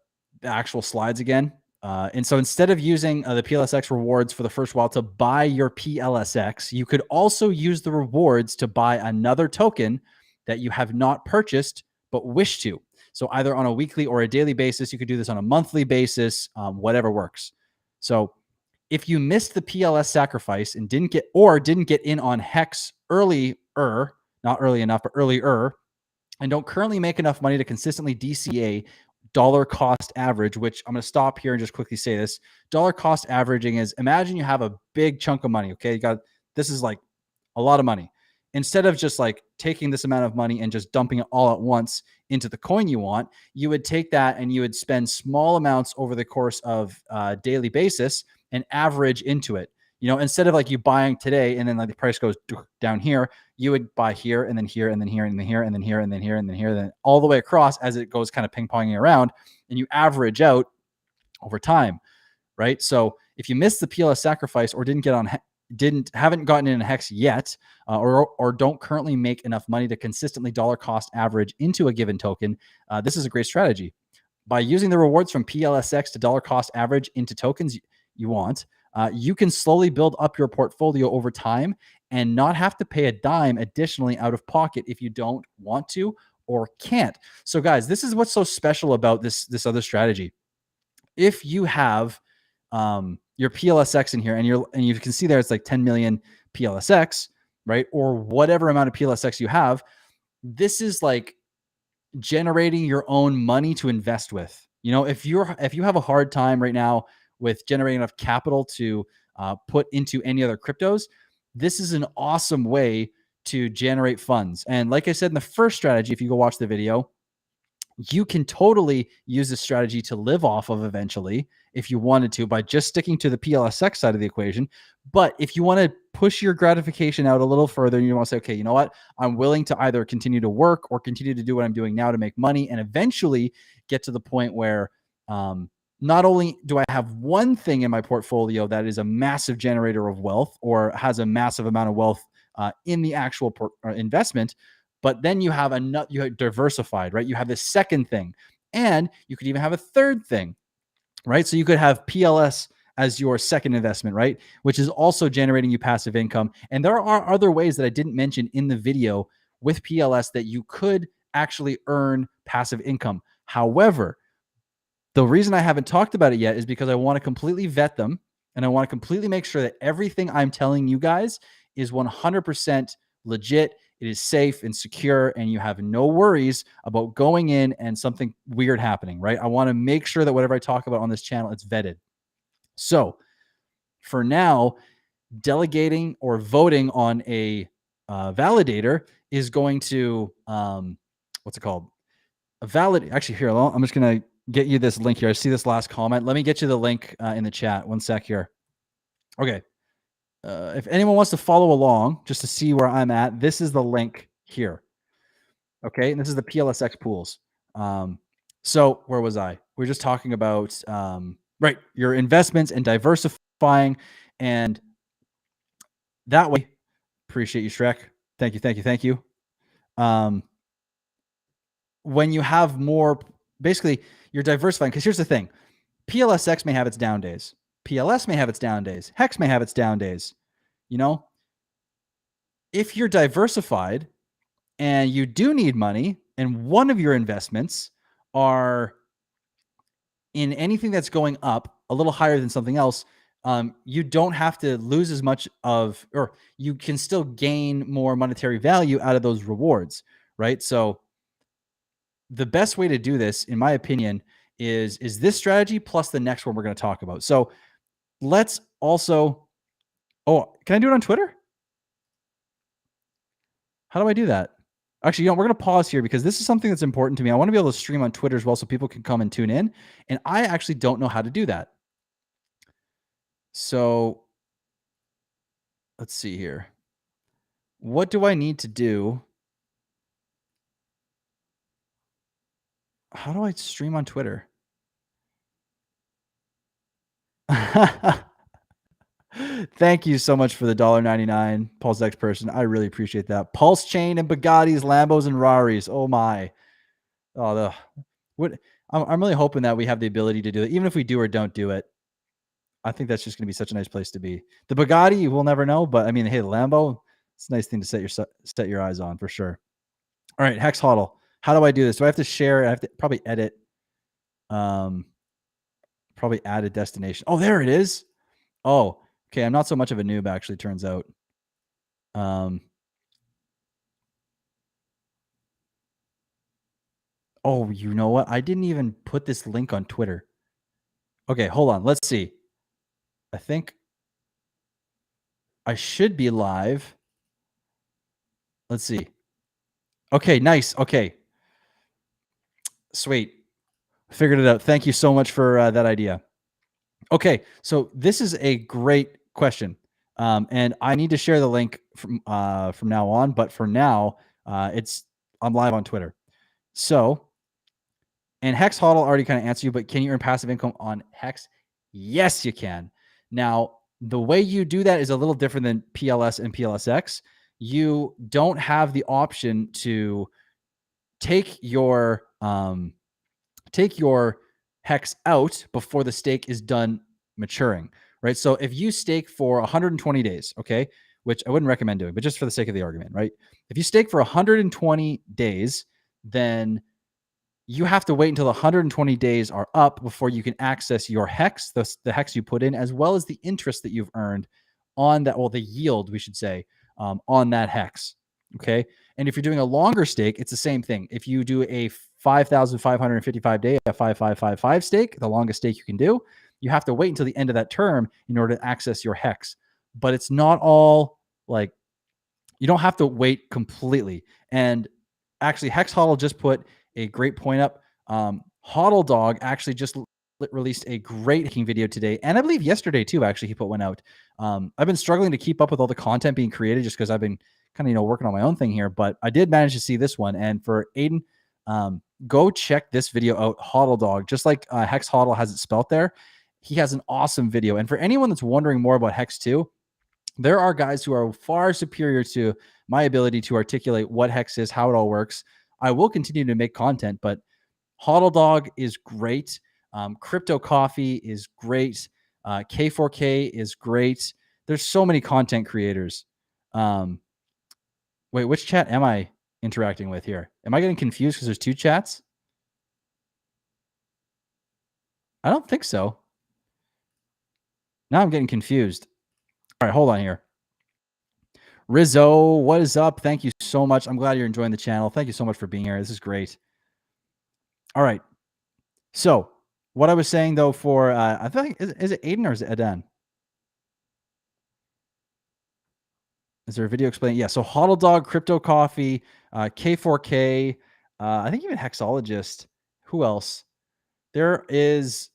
actual slides again. And so instead of using the PLSX rewards for the first while to buy your PLSX, you could also use the rewards to buy another token that you have not purchased but wish to. So either on a weekly or a daily basis, you could do this on a monthly basis, whatever works. So if you missed the PLS sacrifice and didn't get in on Hex earlier, not early enough, but earlier, and don't currently make enough money to consistently DCA dollar cost average, which I'm going to stop here and just quickly say this. Dollar cost averaging is, imagine you have a big chunk of money. Okay. This is like a lot of money. Instead of just like taking this amount of money and just dumping it all at once into the coin you want, you would take that and you would spend small amounts over the course of a daily basis and average into it. You know, instead of like you buying today and then like the price goes down here, you would buy here and then here and then here and then here and then here and then here and then here, and then all the way across as it goes kind of ping-ponging around, and you average out over time, right? So if you missed the PLS sacrifice or haven't gotten in a Hex yet, or don't currently make enough money to consistently dollar cost average into a given token, this is a great strategy. By using the rewards from PLSX to dollar cost average into tokens you want, you can slowly build up your portfolio over time and not have to pay a dime additionally out of pocket if you don't want to or can't. So guys, this is what's so special about this other strategy. If you have your PLSX in here and you can see there it's like 10 million PLSX, right? Or whatever amount of PLSX you have, this is like generating your own money to invest with. You know, if you have a hard time right now with generating enough capital to put into any other cryptos, this is an awesome way to generate funds. And like I said in the first strategy, if you go watch the video, you can totally use this strategy to live off of eventually if you wanted to by just sticking to the PLSX side of the equation. But if you want to push your gratification out a little further and you want to say, okay, you know what? I'm willing to either continue to work or continue to do what I'm doing now to make money and eventually get to the point where not only do I have one thing in my portfolio that is a massive generator of wealth or has a massive amount of wealth in the actual investment, But then you have another, you have diversified, right? You have this second thing, and you could even have a third thing, right? So you could have PLS as your second investment, right? Which is also generating you passive income. And there are other ways that I didn't mention in the video with PLS that you could actually earn passive income. However, the reason I haven't talked about it yet is because I want to completely vet them, and I want to completely make sure that everything I'm telling you guys is 100% legit. It is safe and secure, and you have no worries about going in and something weird happening, right? I want to make sure that whatever I talk about on this channel, it's vetted. So for now, delegating or voting on a validator is going to, what's it called? A valid, actually here, I'm just going to get you this link here. I see this last comment. Let me get you the link in the chat. One sec here. Okay. If anyone wants to follow along just to see where I'm at, this is the link here. Okay. And this is the PLSX pools. So where was I? We are just talking about, right, your investments and diversifying, and that way, appreciate you, Shrek. Thank you, thank you, thank you. When you have more, basically, you're diversifying, because here's the thing. PLSX may have its down days. PLS may have its down days. HEX may have its down days. You know, if you're diversified and you do need money, and one of your investments are in anything that's going up a little higher than something else, you don't have to lose as much of, or you can still gain more monetary value out of those rewards, right? So the best way to do this, in my opinion, is this strategy plus the next one we're going to talk about. So let's also, oh, can I do it on Twitter? How do I do that? Actually, you know, we're going to pause here because this is something that's important to me. I want to be able to stream on Twitter as well so people can come and tune in. And I actually don't know how to do that. So let's see here. What do I need to do? How do I stream on Twitter? Thank you so much for the $1.99 PulseX person. I really appreciate that. PulseChain and Bugattis, Lambos, and Raris. Oh my. Oh, I'm really hoping that we have the ability to do it. Even if we do or don't do it, I think that's just going to be such a nice place to be. The Bugatti, we'll never know, but I mean, hey, the Lambo, it's a nice thing to set your eyes on for sure. All right, Hex Hodl. How do I do this? Do I have to share? I have to probably edit. Probably add a destination. Oh, there it is. Oh, okay. I'm not so much of a noob, actually, turns out. Oh, you know what? I didn't even put this link on Twitter. Okay, hold on. Let's see. I think I should be live. Let's see. Okay, nice. Okay. Sweet. Figured it out. Thank you so much for that idea. Okay, so this is a great question. And I need to share the link from now on, but for now, I'm live on Twitter. So, and Hex Hodl already kind of answered you, but can you earn passive income on Hex? Yes, you can. Now, the way you do that is a little different than PLS and PLSX. You don't have the option to take your Hex out before the stake is done maturing, right? So if you stake for 120 days, okay, which I wouldn't recommend doing, but just for the sake of the argument, right? If you stake for 120 days, then you have to wait until the 120 days are up before you can access your Hex, the Hex you put in, as well as the interest that you've earned on that, well, the yield, we should say, on that Hex, okay? And if you're doing a longer stake, it's the same thing. If you do a 5,555 day, a 5555 stake, the longest stake you can do, you have to wait until the end of that term in order to access your Hex. But it's not all like, you don't have to wait completely. And actually, Hex Hodl just put a great point up. Hodl Dog actually just released a great hacking video today, and I believe yesterday too. Actually, he put one out. I've been struggling to keep up with all the content being created just because I've been kind of working on my own thing here, but I did manage to see this one. And for Aiden, go check this video out. Hodl Dog, just like Hex Hodl has it spelt there, he has an awesome video. And for anyone that's wondering more about Hex 2, There are guys who are far superior to my ability to articulate what hex is, how it all works. I will continue to make content, but Hodl Dog is great. Crypto Coffee is great. K4K is great. There's so many content creators. Wait, which chat am I interacting with here? Am I getting confused because there's two chats? I don't think so. Now I'm getting confused. All right, hold on here. Rizzo, what is up? Thank you so much. I'm glad you're enjoying the channel. Thank you so much for being here. This is great. All right. So what I was saying though, for I think is it Aiden or is it Adan? Is there a video explaining? Yeah. So Hodl Dog, Crypto Coffee, K4K, I think even Hexologist. Who else? There is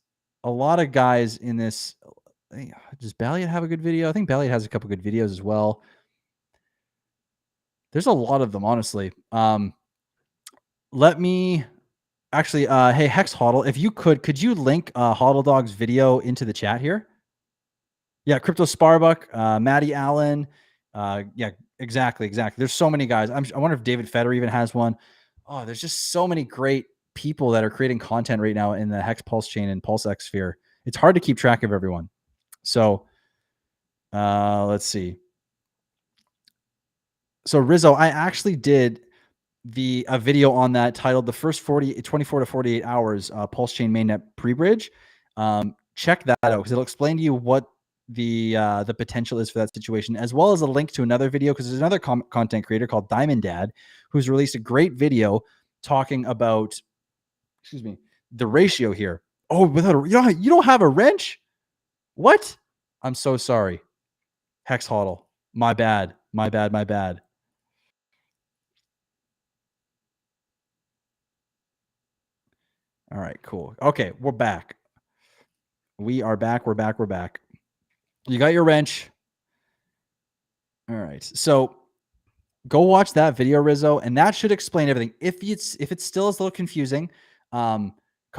a lot of guys in this. Does Balliot have a good video? I think Balliot has a couple good videos as well. There's a lot of them, honestly. Let me actually, hey, Hex Hodl, if you could you link Hodl Dog's video into the chat here? Yeah, Crypto Sparbuck, Matty Allen. Yeah, exactly. There's so many guys. I wonder if David Feder even has one. Oh, there's just so many great people that are creating content right now in the Hex PulseChain and PulseX sphere. It's hard to keep track of everyone. So let's see. So Rizzo, I actually did a video on that titled "The First 24 to 48 Hours PulseChain Mainnet Pre-Bridge." Check that out because it'll explain to you what the potential is for that situation, as well as a link to another video because there's another content creator called Diamond Dad who's released a great video talking about, the ratio here. Oh, you don't have a wrench? What? I'm so sorry. Hex Hodl. My bad. All right, cool. Okay, we're back. We are back. We're back. You got your wrench. All right. So go watch that video, Rizzo, and that should explain everything. If it still is a little confusing, come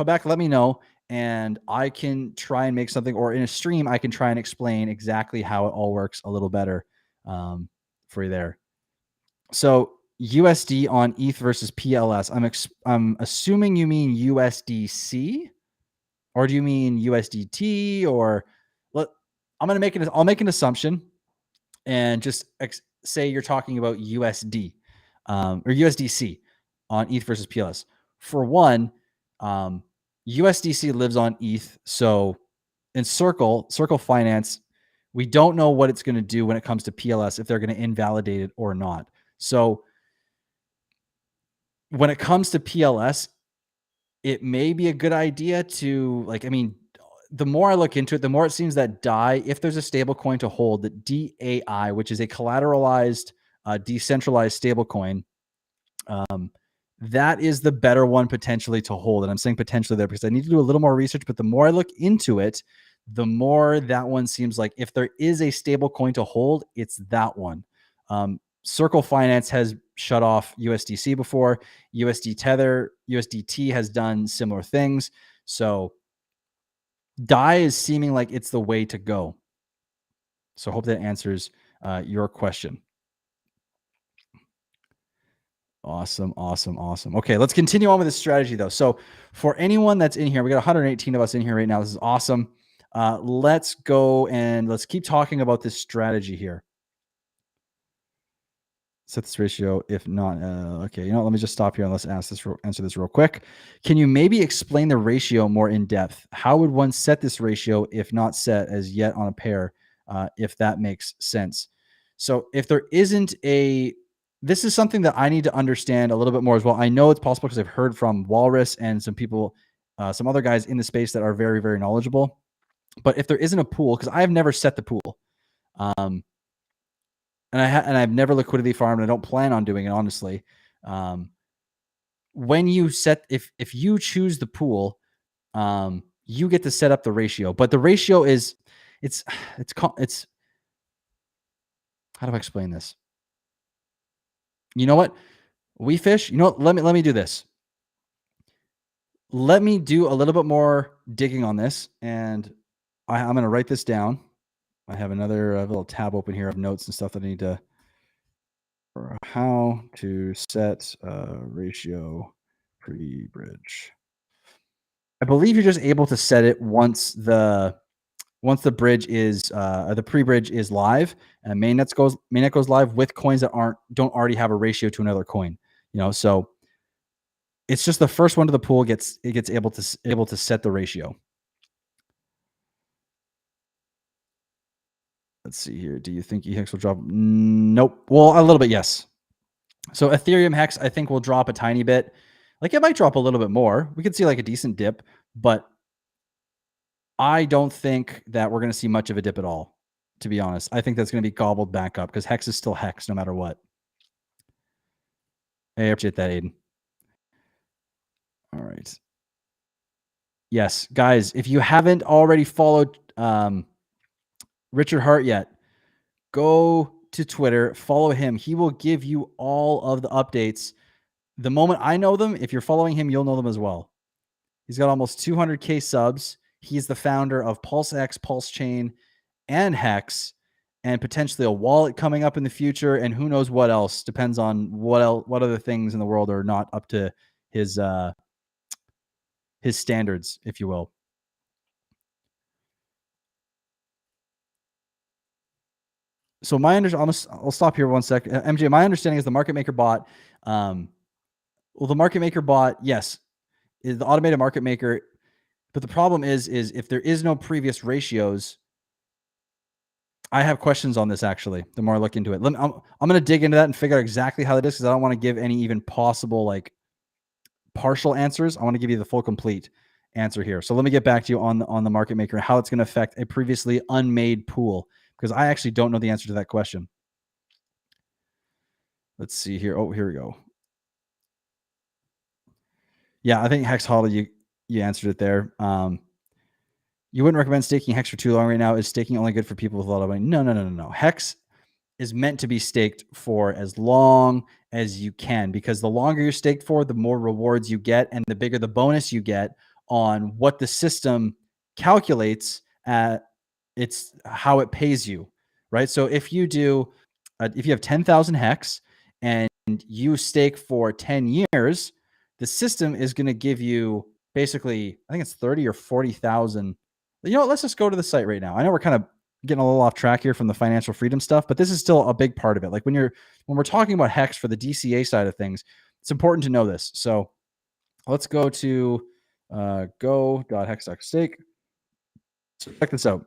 back, let me know, and I can try and make something, or in a stream, I can try and explain exactly how it all works a little better for you there. So USD on ETH versus PLS. I'm assuming you mean USDC, or do you mean USDT? Or I'll make an assumption and just say you're talking about USD or USDC on ETH versus PLS. For one, USDC lives on ETH. So in Circle Finance, we don't know what it's going to do when it comes to PLS, if they're going to invalidate it or not. So when it comes to PLS, it may be a good idea to the more I look into it, the more it seems that DAI, if there's a stable coin to hold, that DAI, which is a collateralized, decentralized stable coin, that is the better one potentially to hold. And I'm saying potentially there because I need to do a little more research, but the more I look into it, the more that one seems like if there is a stable coin to hold, it's that one. Circle Finance has shut off USDC before. USDT has done similar things. So DAI is seeming like it's the way to go. So I hope that answers your question. Awesome. Okay, let's continue on with this strategy though. So for anyone that's in here, we got 118 of us in here right now. This is awesome. Let's go and let's keep talking about this strategy here. Set this ratio. If not, okay, let me just stop here and let's answer this real quick. Can you maybe explain the ratio more in depth? How would one set this ratio if not set as yet on a pair, if that makes sense? So if there isn't this is something that I need to understand a little bit more as well. I know it's possible because I've heard from Walrus and some people, some other guys in the space that are very, very knowledgeable. But if there isn't a pool, because I have never set the pool, and I've never liquidity farmed. I don't plan on doing it, honestly. When you set, if you choose the pool, you get to set up the ratio. But the ratio is, it's how do I explain this? You know what? We fish. You know what? Let me do this. Let me do a little bit more digging on this, and I'm going to write this down. I have another little tab open here of notes and stuff that I need to, for how to set ratio pre-bridge. I believe you're just able to set it once the bridge is the pre-bridge is live and mainnet goes live with coins that don't already have a ratio to another coin. So it's just the first one to the pool gets able to set the ratio. Let's see here. Do you think EHEX will drop? Nope. Well, a little bit, yes. So Ethereum Hex, I think, will drop a tiny bit. Like, it might drop a little bit more. We could see like a decent dip, but I don't think that we're going to see much of a dip at all, to be honest. I think that's going to be gobbled back up because Hex is still Hex no matter what. I appreciate that, Aiden. All right. Yes, guys, if you haven't already followed Richard Hart yet, go to Twitter, follow him. He will give you all of the updates. The moment I know them, if you're following him, you'll know them as well. He's got almost 200K subs. He's the founder of PulseX, PulseChain, and Hex, and potentially a wallet coming up in the future, and who knows what else. Depends on what other things in the world are not up to his standards, if you will. So I'll stop here 1 sec. MJ, my understanding is the market maker bot. The market maker bot, yes, is the automated market maker. But the problem is if there is no previous ratios, I have questions on this actually. The more I look into it, I'm going to dig into that and figure out exactly how that is, because I don't want to give any even possible like partial answers. I want to give you the full complete answer here. So let me get back to you on the market maker and how it's going to affect a previously unmade pool, because I actually don't know the answer to that question. Let's see here. Oh, here we go. Yeah, I think Hex Holly, you answered it there. You wouldn't recommend staking Hex for too long right now. Is staking only good for people with a lot of money? No. Hex is meant to be staked for as long as you can, because the longer you're staked for, the more rewards you get and the bigger the bonus you get on what the system calculates at it's how it pays you, right? So if you have 10,000 Hex and you stake for 10 years, the system is going to give you basically, I think it's 30 or 40,000. You know what? Let's just go to the site right now. I know we're kind of getting a little off track here from the financial freedom stuff, but this is still a big part of it. Like when we're talking about Hex for the DCA side of things, it's important to know this. So let's go to go.hex.stake. So check this out.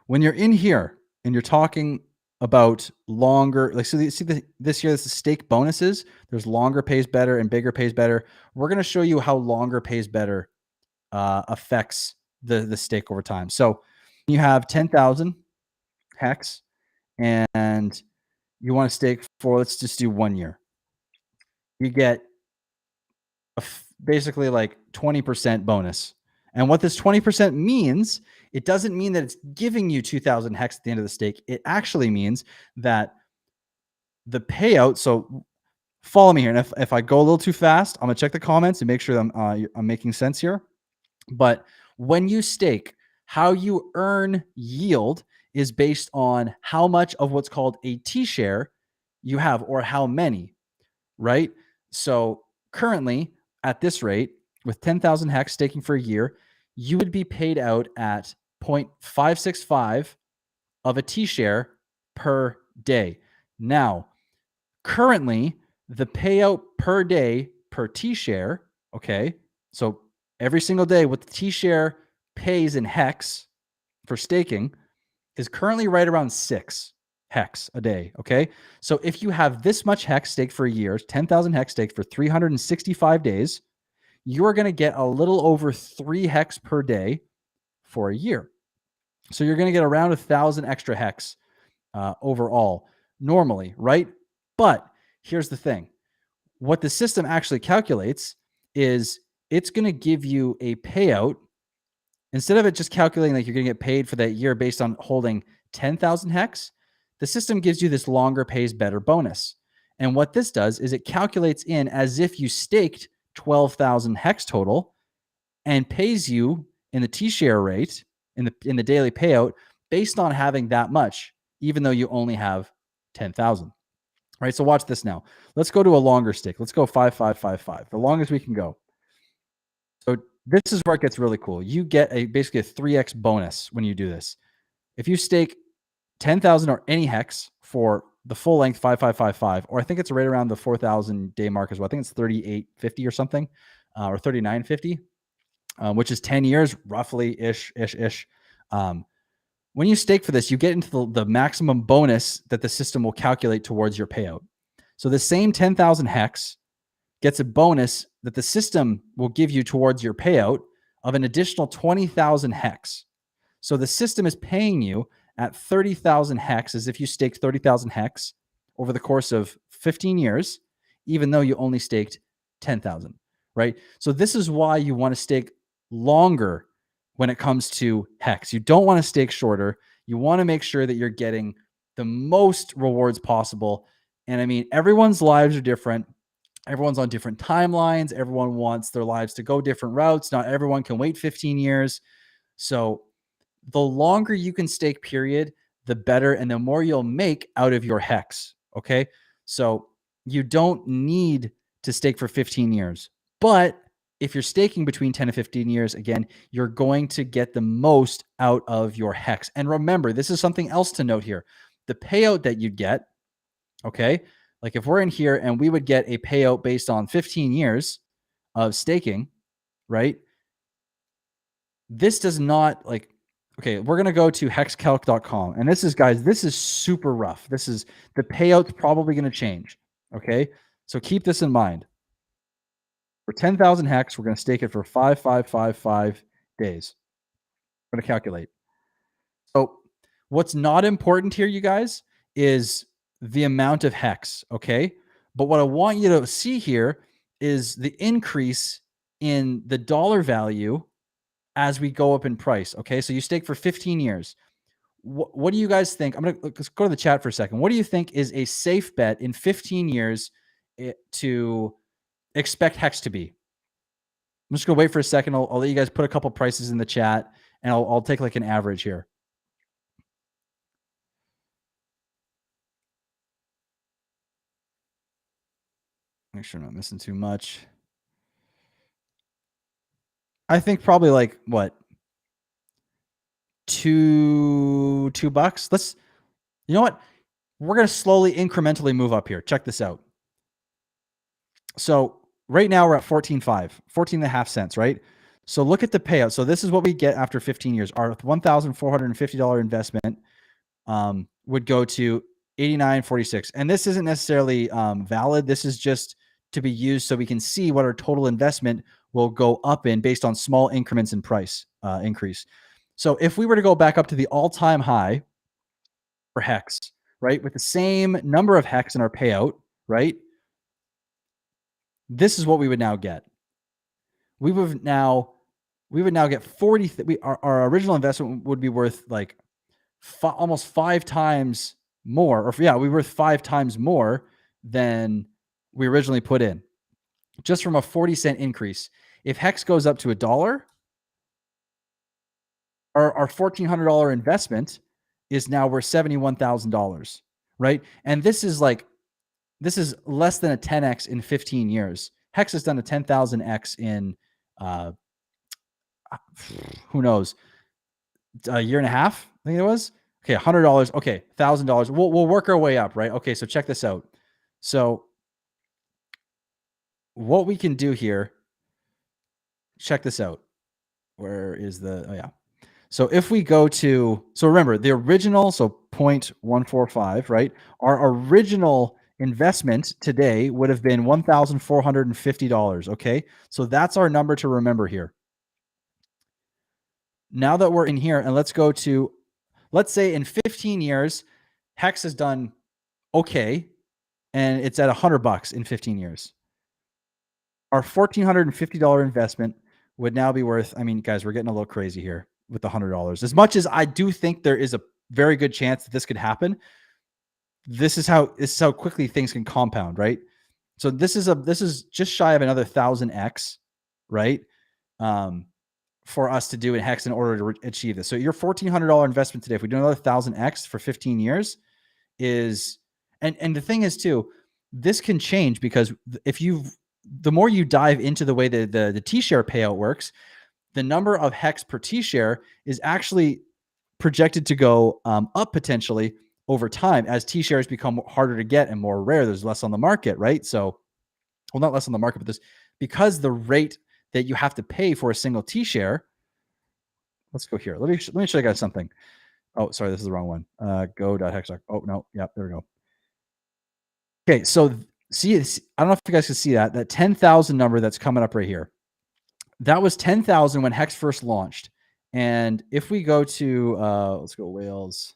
When you're in here and you're talking about longer, like, so you see this here, this is stake bonuses. There's longer pays better and bigger pays better. We're going to show you how longer pays better affects the stake over time. So you have 10,000 Hex and you want to stake for, let's just do 1 year. You get basically like 20% bonus. And what this 20% means, it doesn't mean that it's giving you 2,000 Hex at the end of the stake. It actually means that the payout, so follow me here. And if I go a little too fast, I'm going to check the comments and make sure I'm making sense here. But when you stake, how you earn yield is based on how much of what's called a T-share you have, or how many, right? So currently at this rate, with 10,000 Hex staking for a year, you would be paid out at 0.565 of a T-share per day. Now, currently, the payout per day per T-share, okay, so every single day what the T-share pays in Hex for staking is currently right around 6 Hex a day, okay? So if you have this much Hex staked for a year, 10,000 Hex staked for 365 days, you are going to get a little over 3 Hex per day for a year. So you're going to get around 1,000 extra Hex overall normally, right? But here's the thing. What the system actually calculates is it's going to give you a payout. Instead of it just calculating like you're going to get paid for that year based on holding 10,000 Hex, the system gives you this longer pays better bonus. And what this does is it calculates in as if you staked 12,000 Hex total and pays you in the T-share rate, in the daily payout, based on having that much, even though you only have 10,000. Right? So watch this now. Let's go to a longer stick. Let's go 5,555, the longest we can go. So this is where it gets really cool. You get basically a 3x bonus when you do this. If you stake 10,000 or any hex for the full length 5555, or I think it's right around the 4,000 day mark as well. I think it's 3850 or something, or 3950, which is 10 years roughly ish. When you stake for this, you get into the maximum bonus that the system will calculate towards your payout. So the same 10,000 hex gets a bonus that the system will give you towards your payout of an additional 20,000 hex. So the system is paying you at 30,000 hex as if you staked 30,000 hex over the course of 15 years, even though you only staked 10,000, right? So this is why you want to stake longer when it comes to hex. You don't want to stake shorter. You want to make sure that you're getting the most rewards possible. And I mean, everyone's lives are different. Everyone's on different timelines. Everyone wants their lives to go different routes. Not everyone can wait 15 years. So the longer you can stake, period, the better, and the more you'll make out of your hex. Okay. So you don't need to stake for 15 years. But if you're staking between 10 and 15 years, again, you're going to get the most out of your hex. And remember, this is something else to note here. The payout that you'd get, okay, like if we're in here and we would get a payout based on 15 years of staking, right? This does not like, okay, we're going to go to hexcalc.com. And this is, guys, this is super rough. This is, the payout's probably going to change. Okay. So keep this in mind. For 10,000 hex, we're going to stake it for 5,555 days. I'm going to calculate. So what's not important here, you guys, is the amount of hex. Okay. But what I want you to see here is the increase in the dollar value as we go up in price. Okay. So you stake for 15 years. What do you guys think? Let's go to the chat for a second. What do you think is a safe bet in 15 years to expect hex to be? I'm just going to wait for a second. I'll let you guys put a couple prices in the chat, and I'll take like an average here. Make sure I'm not missing too much. I think probably like what? $2. Let's, you know what? We're going to slowly incrementally move up here. Check this out. So right now we're at 14.5 cents, right? So look at the payout. So this is what we get after 15 years. Our $1,450 investment would go to 89.46. And this isn't necessarily valid. This is just to be used so we can see what our total investment will go up in based on small increments in price increase. So if we were to go back up to the all-time high for hex, right, with the same number of hex in our payout, right, this is what we would now get. We would now get 40. Our original investment would be worth like almost 5 times more, or yeah, we were worth 5 times more than we originally put in, just from a 40-cent increase. If hex goes up to $1, our $1,400 investment is now worth $71,000, right? And this is less than a 10x in 15 years. Hex has done a 10,000x in who knows, a year and a half, I think it was. Okay, $100. Okay, $1,000. We'll work our way up, right? Okay, so check this out. So what we can do here, check this out. Where is the, oh yeah. So if we go to, so remember the original, so 0.145, right? Our original investment today would have been $1,450. Okay, so that's our number to remember here. Now that we're in here, and let's go to, let's say in 15 years, Hex has done okay, and it's at $100 in 15 years. Our $1,450 investment would now be worth, I mean, guys, we're getting a little crazy here with the $100. As much as I do think there is a very good chance that this could happen, this is how quickly things can compound, right? So this is just shy of another 1,000x, right? for us to do in HEX in order to achieve this. So your $1,400 investment today, if we do another 1,000X for 15 years is, and the thing is too, this can change because the more you dive into the way the T-share payout works, the number of HEX per T-share is actually projected to go up potentially over time as T-shares become harder to get and more rare. There's less on the market, right? So, well, not less on the market, but because the rate that you have to pay for a single T-share. Let's go here. Let me show you guys something. Oh, sorry, this is the wrong one. Go.hex. Oh no, yeah, there we go. Okay, so see, I don't know if you guys can see that 10,000 number that's coming up right here. That was 10,000 when HEX first launched. And if we go to let's go Whales.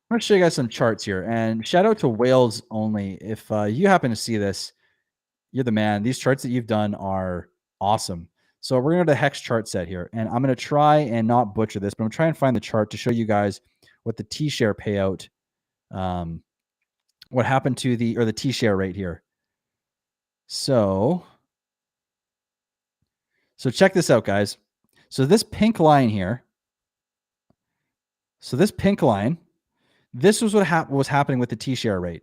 I'm going to show you guys some charts here, and shout out to Whales only. If you happen to see this, you're the man. These charts that you've done are awesome. So we're going to go to the HEX chart set here, and I'm going to try and not butcher this, but I'm trying to find the chart to show you guys what the T-share payout, what happened to the T-share rate here. So check this out, guys. So this pink line here, this was what was happening with the T-share rate.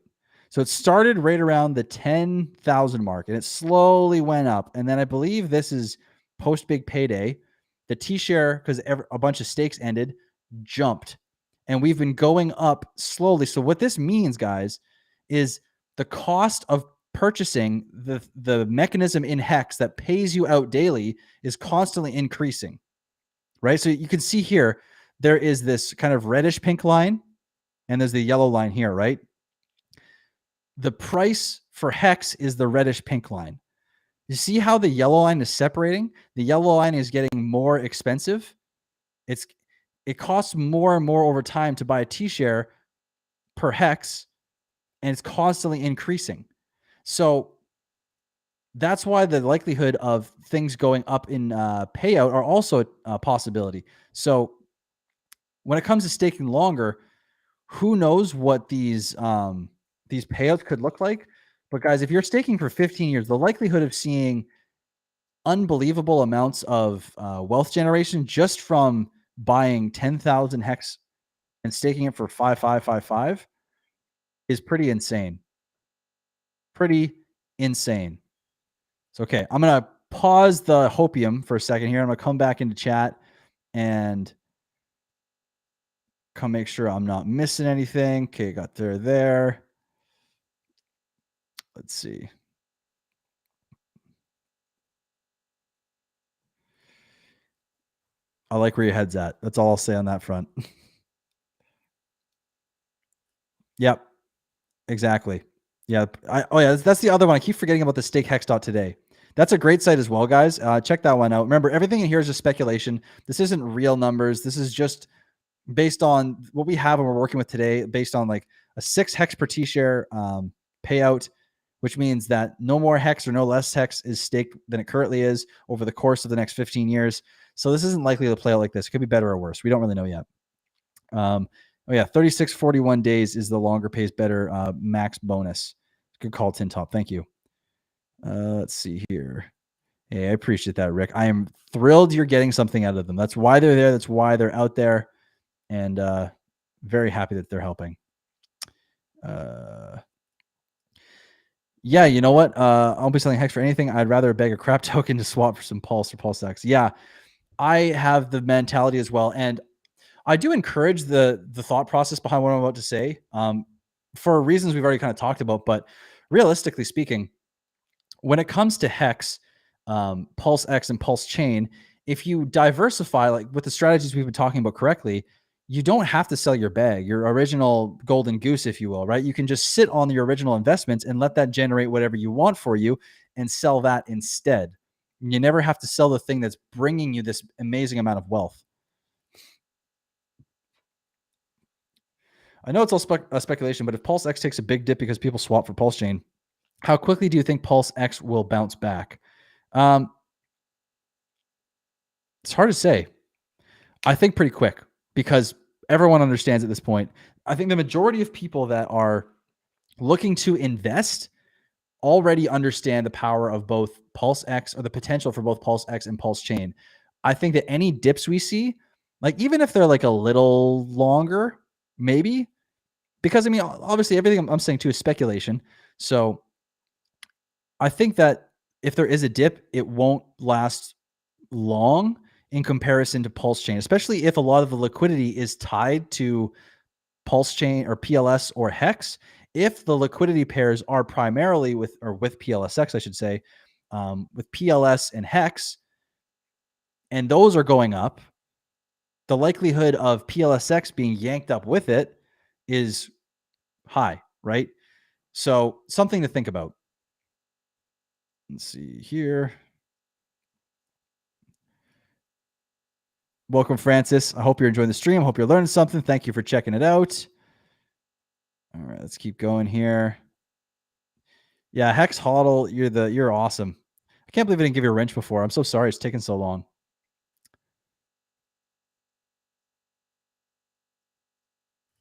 So it started right around the 10,000 mark, and it slowly went up. And then I believe this is post big payday. The T-share, because a bunch of stakes ended, jumped. And we've been going up slowly. So what this means, guys, is the cost of purchasing the mechanism in HEX that pays you out daily is constantly increasing, right? So you can see here, there is this kind of reddish pink line, and there's the yellow line here, right? The price for HEX is the reddish pink line. You see how the yellow line is separating? The yellow line is getting more expensive. It costs more and more over time to buy a T-share per HEX, and it's constantly increasing. So that's why the likelihood of things going up in payout are also a possibility. So when it comes to staking longer, who knows what these payouts could look like? But guys, if you're staking for 15 years, the likelihood of seeing unbelievable amounts of wealth generation just from buying 10,000 HEX and staking it for 5,555 is pretty insane. Pretty insane. So, okay, I'm going to pause the Hopium for a second here. I'm going to come back into chat and come make sure I'm not missing anything. Okay, got there. Let's see. I like where your head's at. That's all I'll say on that front. Yep, exactly. Yeah. That's the other one. I keep forgetting about the stakehex.today. That's a great site as well, guys. Check that one out. Remember, everything in here is just speculation. This isn't real numbers. This is just based on what we have and we're working with today, based on like a 6 HEX per T-share payout, which means that no more HEX or no less HEX is staked than it currently is over the course of the next 15 years. So this isn't likely to play out like this. It could be better or worse. We don't really know yet. 3641 days is the longer pays better max bonus. Good call, Tin Top. Thank you. Let's see here. Hey, I appreciate that, Rick. I am thrilled you're getting something out of them. That's why they're there. That's why they're out there. And very happy that they're helping. Yeah, you know what? I'll be selling HEX for anything. I'd rather beg a crap token to swap for some Pulse or PulseX. Yeah, I have the mentality as well. And I do encourage the thought process behind what I'm about to say for reasons we've already kind of talked about. But realistically speaking, when it comes to HEX, PulseX, and PulseChain, if you diversify, like with the strategies we've been talking about correctly, you don't have to sell your bag, your original golden goose, if you will, right? You can just sit on your original investments and let that generate whatever you want for you and sell that instead. You never have to sell the thing that's bringing you this amazing amount of wealth. I know it's all speculation, but if PulseX takes a big dip because people swap for PulseChain, how quickly do you think PulseX will bounce back? It's hard to say. I think pretty quick because everyone understands at this point. I think the majority of people that are looking to invest already understand the power of both PulseX, or the potential for both PulseX and PulseChain. I think that any dips we see, like even if they're like a little longer, maybe, because I mean, obviously everything I'm saying too is speculation. So I think that if there is a dip, it won't last long in comparison to PulseChain, especially if a lot of the liquidity is tied to PulseChain or PLS or HEX. If the liquidity pairs are primarily with PLSX, I should say, with PLS and HEX, and those are going up, the likelihood of PLSX being yanked up with it is high, right? So something to think about. Let's see here. Welcome, Francis. I hope you're enjoying the stream. I hope you're learning something. Thank you for checking it out. All right, let's keep going here. Yeah, Hex Hodl, you're awesome. I can't believe I didn't give you a wrench before. I'm so sorry it's taken so long.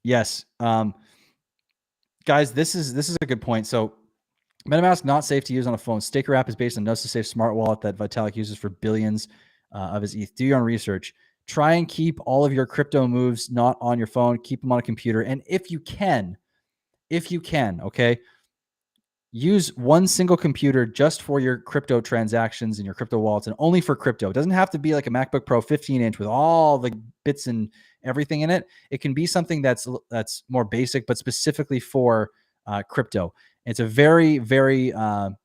Yes. Guys, this is a good point. So MetaMask not safe to use on a phone. Staker app is based on Safe smart wallet that Vitalik uses for billions of his ETH. Do your own research. Try and keep all of your crypto moves not on your phone. Keep them on a computer. And if you can, okay, use one single computer just for your crypto transactions and your crypto wallets, and only for crypto. It doesn't have to be like a MacBook Pro 15-inch with all the bits and everything in it. It can be something that's more basic, but specifically for crypto. It's a very, very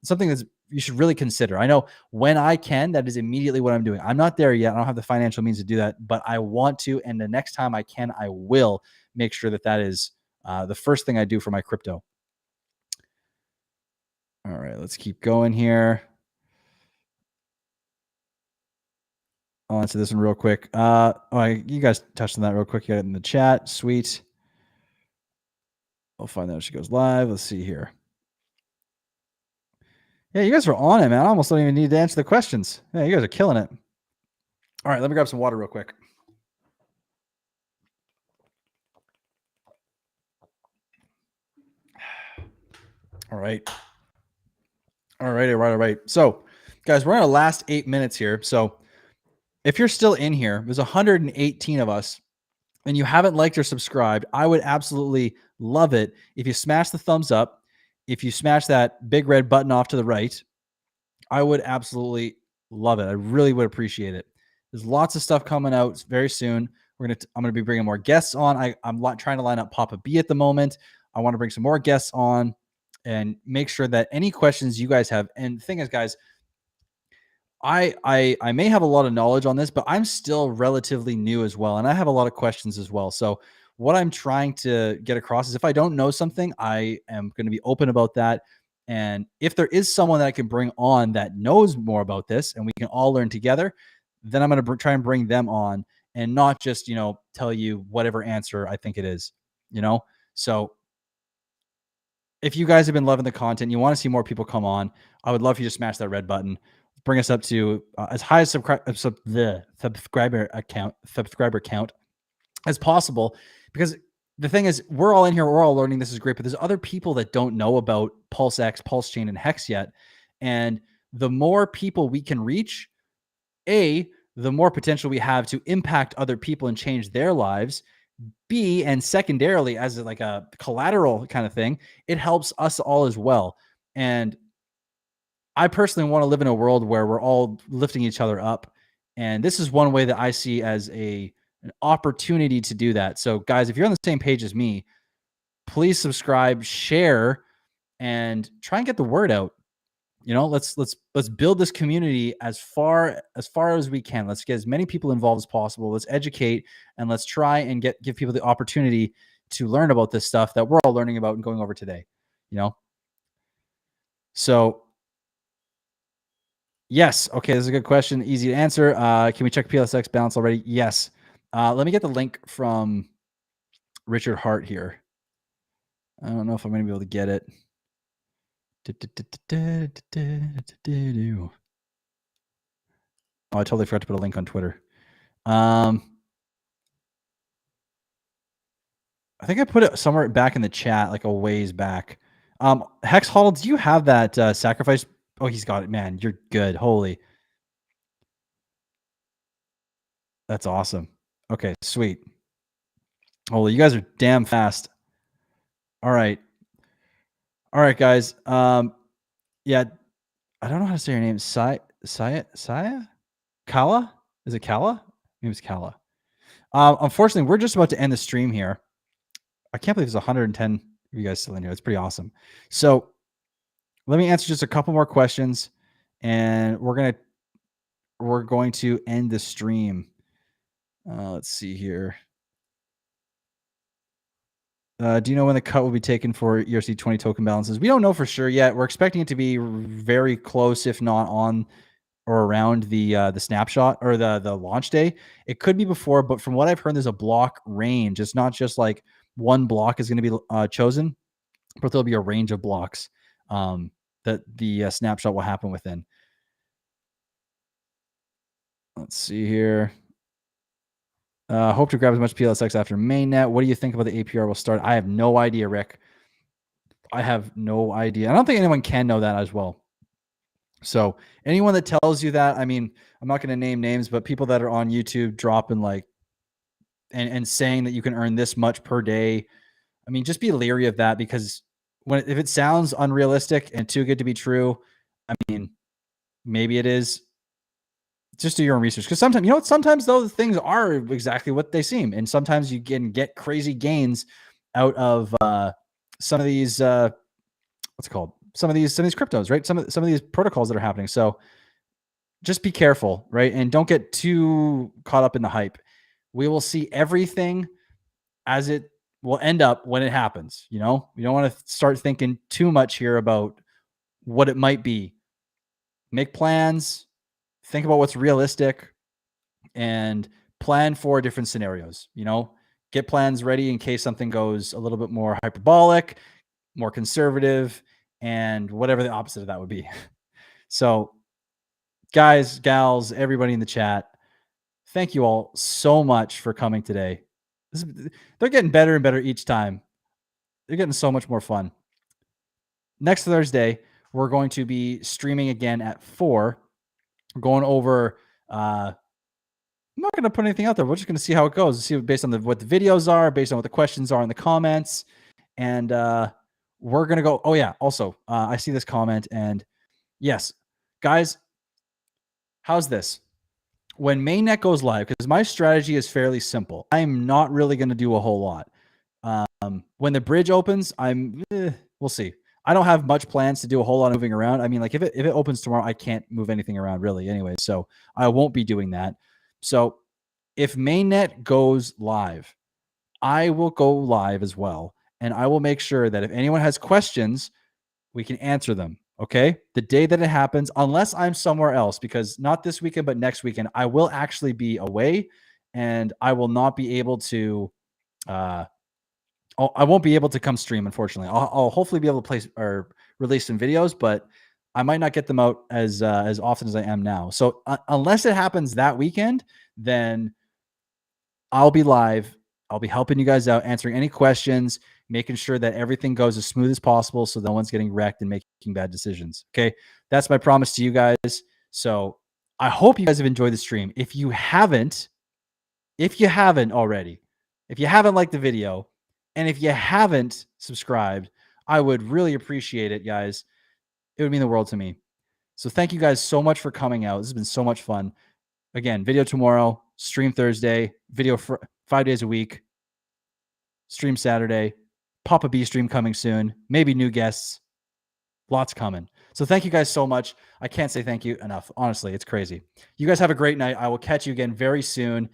something that's you should really consider. I know when I can, that is immediately what I'm doing. I'm not there yet. I don't have the financial means to do that, but I want to. And the next time I can, I will make sure that that is the first thing I do for my crypto. All right, let's keep going here. I'll answer this one real quick. You guys touched on that real quick. You got it in the chat. Sweet. I'll find out if she goes live. Let's see here. Yeah, you guys are on it, man. I almost don't even need to answer the questions. Yeah, you guys are killing it. All right, let me grab some water real quick. All right. All right. So, guys, we're in our last 8 minutes here. So, if you're still in here, there's 118 of us, and you haven't liked or subscribed, I would absolutely love it if you smash the thumbs up. If you smash that big red button off to the right, I would absolutely love it. I really would appreciate it. There's lots of stuff coming out very soon. I'm gonna be bringing more guests on. I'm trying to line up Papa B at the moment. I want to bring some more guests on and make sure that any questions you guys have. And the thing is, guys, I may have a lot of knowledge on this, but I'm still relatively new as well, and I have a lot of questions as well. So what I'm trying to get across is if I don't know something, I am going to be open about that. And if there is someone that I can bring on that knows more about this and we can all learn together, then I'm going to try and bring them on and not just, tell you whatever answer I think it is, So if you guys have been loving the content, you want to see more people come on, I would love for you to smash that red button. Bring us up to as high as the subscriber count as possible, because the thing is, we're all in here, we're all learning, this is great, but there's other people that don't know about PulseX, PulseChain, and HEX yet. And the more people we can reach, the more potential we have to impact other people and change their lives. B, and secondarily, as like a collateral kind of thing, it helps us all as well. And I personally want to live in a world where we're all lifting each other up. And this is one way that I see as an opportunity to do that. So guys, if you're on the same page as me, please subscribe, share, and try and get the word out. Let's build this community as far as we can. Let's get as many people involved as possible. Let's educate, and let's try and give people the opportunity to learn about this stuff that we're all learning about and going over today. So yes. Okay, this is a good question. Easy to answer. Can we check PLSX balance already? Yes. Let me get the link from Richard Hart here. I don't know if I'm going to be able to get it. Oh, I totally forgot to put a link on Twitter. I think I put it somewhere back in the chat, like a ways back. Hex Huddle, do you have that sacrifice? Oh, he's got it, man. You're good. Holy. That's awesome. Okay, sweet. Holy, you guys are damn fast. All right. All right, guys. Yeah, I don't know how to say your name. Saya? Kala? Is it Kala? Maybe it's Kala. Unfortunately, we're just about to end the stream here. I can't believe there's 110 of you guys still in here. That's pretty awesome. So let me answer just a couple more questions, and we're going to end the stream. Let's see here. Do you know when the cut will be taken for ERC20 token balances? We don't know for sure yet. We're expecting it to be very close, if not on or around the snapshot or the launch day. It could be before, but from what I've heard, there's a block range. It's not just like one block is going to be chosen, but there'll be a range of blocks that the snapshot will happen within. Let's see here. Hope to grab as much PLSX after mainnet. What do you think about the APR will start? I have no idea, Rick. I have no idea. I don't think anyone can know that as well. So anyone that tells you that, I mean, I'm not going to name names, but people that are on YouTube dropping like and saying that you can earn this much per day. I mean, just be leery of that, because if it sounds unrealistic and too good to be true, I mean, maybe it is. Just do your own research, because sometimes, sometimes those things are exactly what they seem, and sometimes you can get crazy gains out of some of these what's it called? Some of these cryptos, right? Some of these protocols that are happening. So just be careful, right? And don't get too caught up in the hype. We will see everything as it will end up when it happens. You don't want to start thinking too much here about what it might be. Make plans, think about what's realistic, and plan for different scenarios. Get plans ready in case something goes a little bit more hyperbolic, more conservative, and whatever the opposite of that would be. So, guys, gals, everybody in the chat, thank you all so much for coming today. They're getting better and better each time. They're getting so much more fun. Next Thursday, we're going to be streaming again at 4. We're going over I'm not going to put anything out there. We're just going to see how it goes. See based on what the videos are, based on what the questions are in the comments. And we're going to go. Oh, yeah. Also, I see this comment. And yes, guys, how's this? When mainnet goes live, because my strategy is fairly simple. I'm not really going to do a whole lot. When the bridge opens, we'll see. I don't have much plans to do a whole lot of moving around. I mean, like if it opens tomorrow, I can't move anything around really anyway. So I won't be doing that. So if mainnet goes live, I will go live as well. And I will make sure that if anyone has questions, we can answer them. Okay. The day that it happens, unless I'm somewhere else, because not this weekend, but next weekend, I will actually be away and I will not be able to, I won't be able to come stream, unfortunately. I'll hopefully be able to place or release some videos, but I might not get them out as often as I am now. So unless it happens that weekend, then I'll be live. I'll be helping you guys out, answering any questions, making sure that everything goes as smooth as possible so no one's getting wrecked and making bad decisions. Okay. That's my promise to you guys. So I hope you guys have enjoyed the stream. If you haven't already, if you haven't liked the video, and if you haven't subscribed, I would really appreciate it, guys. It would mean the world to me. So thank you guys so much for coming out. This has been so much fun. Again, video tomorrow, stream Thursday, video for 5 days a week, stream Saturday, Papa B stream coming soon, maybe new guests, lots coming. So thank you guys so much. I can't say thank you enough. Honestly, it's crazy. You guys have a great night. I will catch you again very soon.